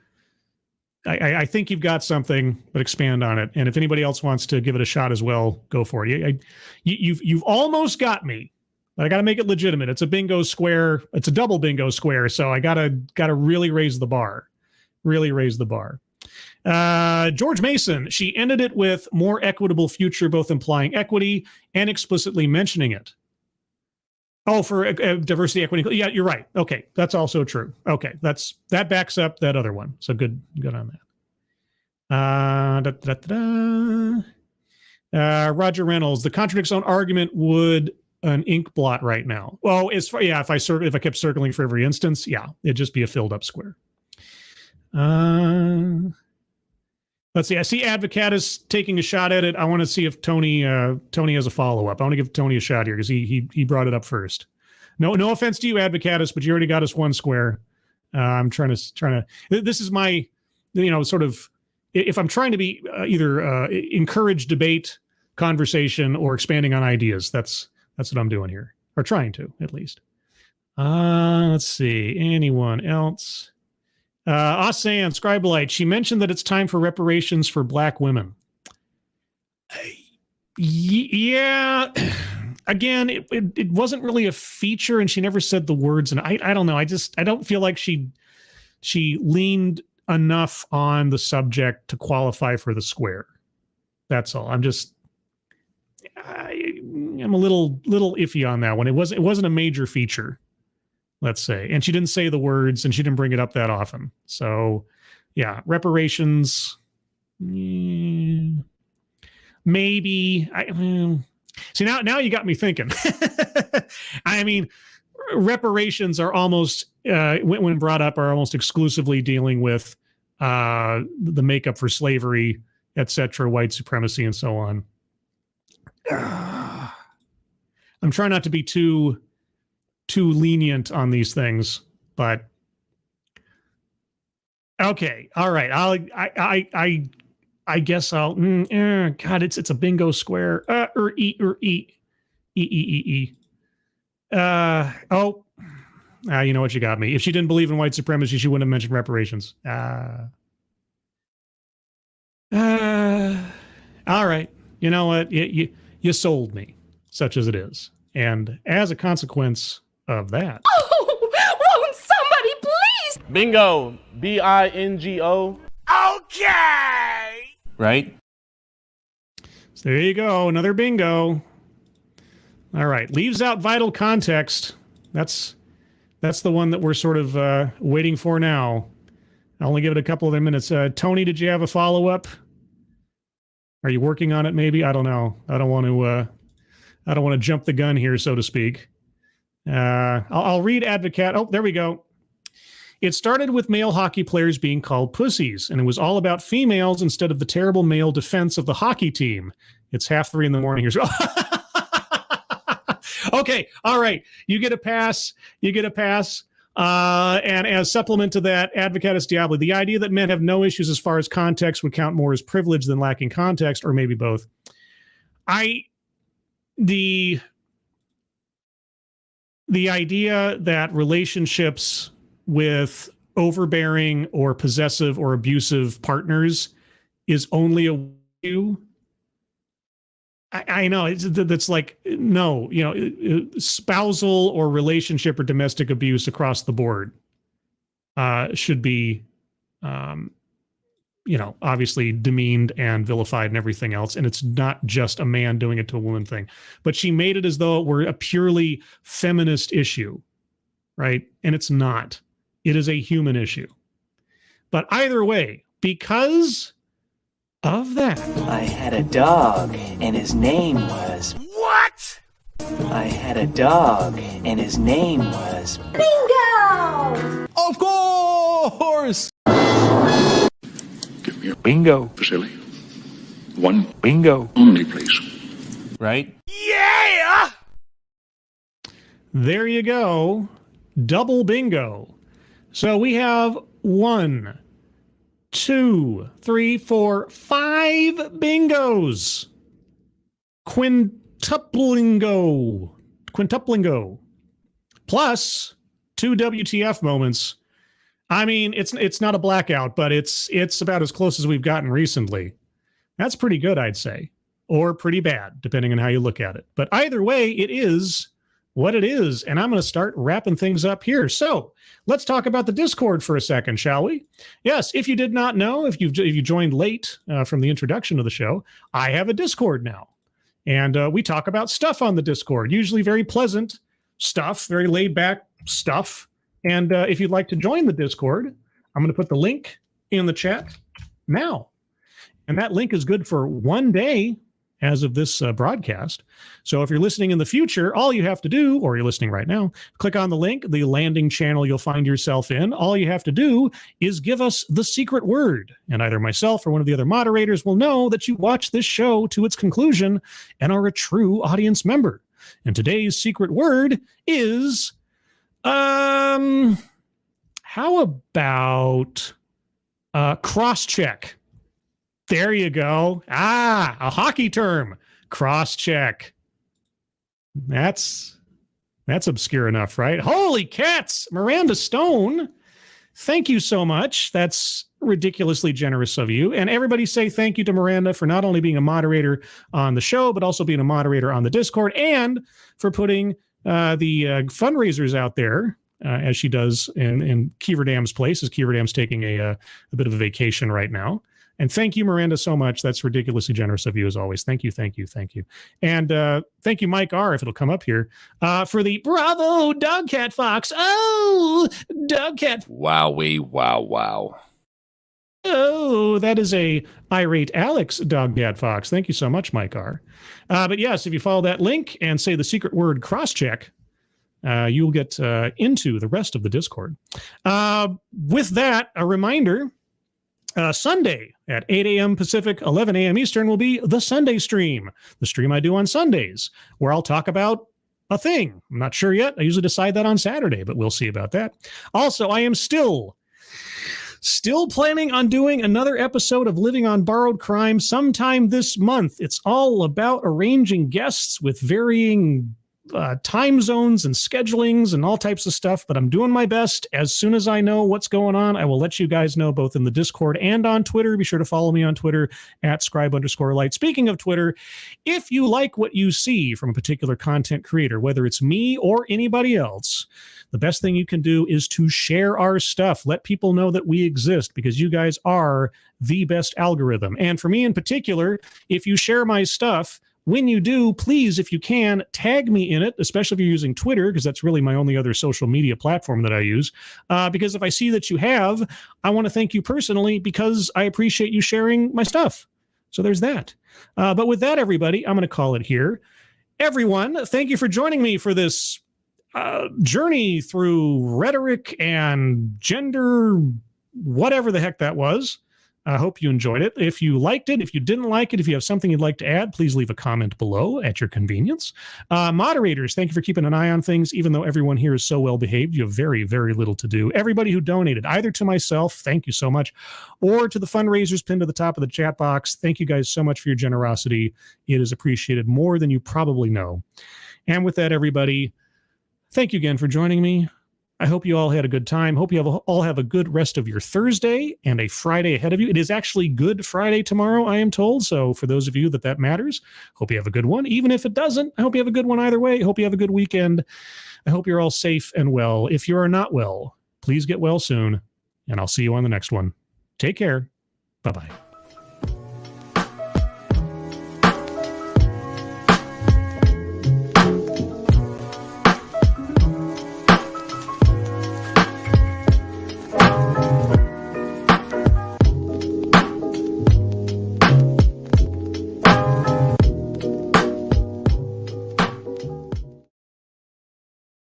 I think you've got something, but expand on it. And if anybody else wants to give it a shot as well, go for it. You've almost got me, but I got to make it legitimate. It's a bingo square. It's a double bingo square. So I gotta really raise the bar. Really raise the bar. George Mason, she ended it with more equitable future, both implying equity and explicitly mentioning it. Oh, for diversity, equity. Yeah, you're right. Okay, that's also true. Okay, that backs up that other one. So good on that. Roger Reynolds, the contradicts own argument would an ink blot right now. Well, if I kept circling for every instance, yeah, it'd just be a filled up square. Let's see. I see Advocatus taking a shot at it. I want to see if Tony has a follow up. I want to give Tony a shot here because he brought it up first. No offense to you, Advocatus, but you already got us one square. I'm trying to. This is my, sort of. If I'm trying to be either encourage debate, conversation, or expanding on ideas, that's what I'm doing here, or trying to at least. Let's see. Anyone else? Asan, Scribelite, she mentioned that it's time for reparations for black women. Yeah. Again, it wasn't really a feature, and she never said the words, and I don't know. I don't feel like she leaned enough on the subject to qualify for the square. That's all. I'm a little iffy on that one. It wasn't a major feature, let's say. And she didn't say the words, and she didn't bring it up that often. So, yeah, reparations, maybe. See, now you got me thinking. I mean, reparations are almost, when brought up, are almost exclusively dealing with the makeup for slavery, etc., white supremacy, and so on. I'm trying not to be too lenient on these things, but okay, all right. I guess I'll. God, it's a bingo square. You know what, you got me. If she didn't believe in white supremacy, she wouldn't have mentioned reparations. All right. You know what? You sold me, such as it is, and as a consequence of that. Oh, won't somebody please? Bingo. BINGO. Okay! Right? So there you go. Another bingo. All right. Leaves out vital context. That's the one that we're sort of waiting for now. I'll only give it a couple of minutes. Tony, did you have a follow-up? Are you working on it maybe? I don't know. I don't want to jump the gun here, so to speak. I'll read Advocate. Oh, there we go. It started with male hockey players being called pussies, and it was all about females instead of the terrible male defense of the hockey team. It's 3:30 in the morning here. Okay, all right. You get a pass. And as supplement to that, Advocatus Diablo, the idea that men have no issues as far as context would count more as privilege than lacking context, or maybe both. The idea that relationships with overbearing or possessive or abusive partners is only a issue. I know that's like, no, spousal or relationship or domestic abuse across the board should be, obviously demeaned and vilified and everything else. And it's not just a man doing it to a woman thing, but she made it as though it were a purely feminist issue, right? And it's not. It is a human issue. But either way, because of that, I had a dog, and his name was... What? I had a dog, and his name was... Bingo! Of course! Give me a Bingo. silly. One Bingo. only, please. Right? Yeah! There you go. Double bingo. So we have 1, 2, 3, 4, 5 bingos. Quintuplingo. Plus 2 WTF moments. I mean, it's not a blackout, but it's about as close as we've gotten recently. That's pretty good, I'd say. Or pretty bad, depending on how you look at it. But either way, it is what it is, and I'm going to start wrapping things up here. So let's talk about the Discord for a second, shall we? Yes, if you did not know, if you joined late from the introduction of the show, I have a Discord now. And we talk about stuff on the Discord, usually very pleasant stuff, very laid-back stuff. And if you'd like to join the Discord, I'm going to put the link in the chat now. And that link is good for 1 day as of this broadcast. So if you're listening in the future, all you have to do, or you're listening right now, click on the link, the landing channel you'll find yourself in. All you have to do is give us the secret word. And either myself or one of the other moderators will know that you watched this show to its conclusion and are a true audience member. And today's secret word is, how about cross-check? There you go. A hockey term. Cross-check. That's obscure enough, right? Holy cats! Miranda Stone, thank you so much. That's ridiculously generous of you. And everybody say thank you to Miranda for not only being a moderator on the show, but also being a moderator on the Discord, and for putting the fundraisers out there, as she does in Keeverdam's place, as Keeverdam's taking a bit of a vacation right now. And thank you, Miranda, so much. That's ridiculously generous of you, as always. Thank you. And thank you, Mike R., if it'll come up here, for the Bravo Dogcat Fox. Oh, Dogcat. Wowee, wow. Oh, that is a irate Alex Dogcat Fox. Thank you so much, Mike R. But yes, if you follow that link and say the secret word cross-check, you'll get into the rest of the Discord. With that, a reminder, Sunday at 8 a.m. Pacific, 11 a.m. Eastern will be the Sunday stream, the stream I do on Sundays, where I'll talk about a thing. I'm not sure yet. I usually decide that on Saturday, but we'll see about that. Also, I am still planning on doing another episode of Living on Borrowed Crime sometime this month. It's all about arranging guests with varying time zones and schedulings and all types of stuff, but I'm doing my best. As soon as I know what's going on, I will let you guys know, both in the Discord and on Twitter. Be sure to follow me on Twitter at scribe_light. Speaking of Twitter, if you like what you see from a particular content creator, whether it's me or anybody else, the best thing you can do is to share our stuff. Let people know that we exist, because you guys are the best algorithm. And for me in particular, if you share my stuff, when you do, please, if you can, tag me in it, especially if you're using Twitter, because that's really my only other social media platform that I use. Because if I see that you have, I want to thank you personally, because I appreciate you sharing my stuff. So there's that. But with that, everybody, I'm going to call it here. Everyone, thank you for joining me for this journey through rhetoric and gender, whatever the heck that was. I hope you enjoyed it. If you liked it, if you didn't like it, if you have something you'd like to add, please leave a comment below at your convenience. Moderators, thank you for keeping an eye on things. Even though everyone here is so well behaved, you have very, very little to do. Everybody who donated, either to myself, thank you so much, or to the fundraisers pinned to the top of the chat box, thank you guys so much for your generosity. It is appreciated more than you probably know. And with that, everybody, thank you again for joining me. I hope you all had a good time. Hope you all have a good rest of your Thursday and a Friday ahead of you. It is actually Good Friday tomorrow, I am told. So for those of you that matters, hope you have a good one. Even if it doesn't, I hope you have a good one either way. Hope you have a good weekend. I hope you're all safe and well. If you are not well, please get well soon, and I'll see you on the next one. Take care. Bye-bye.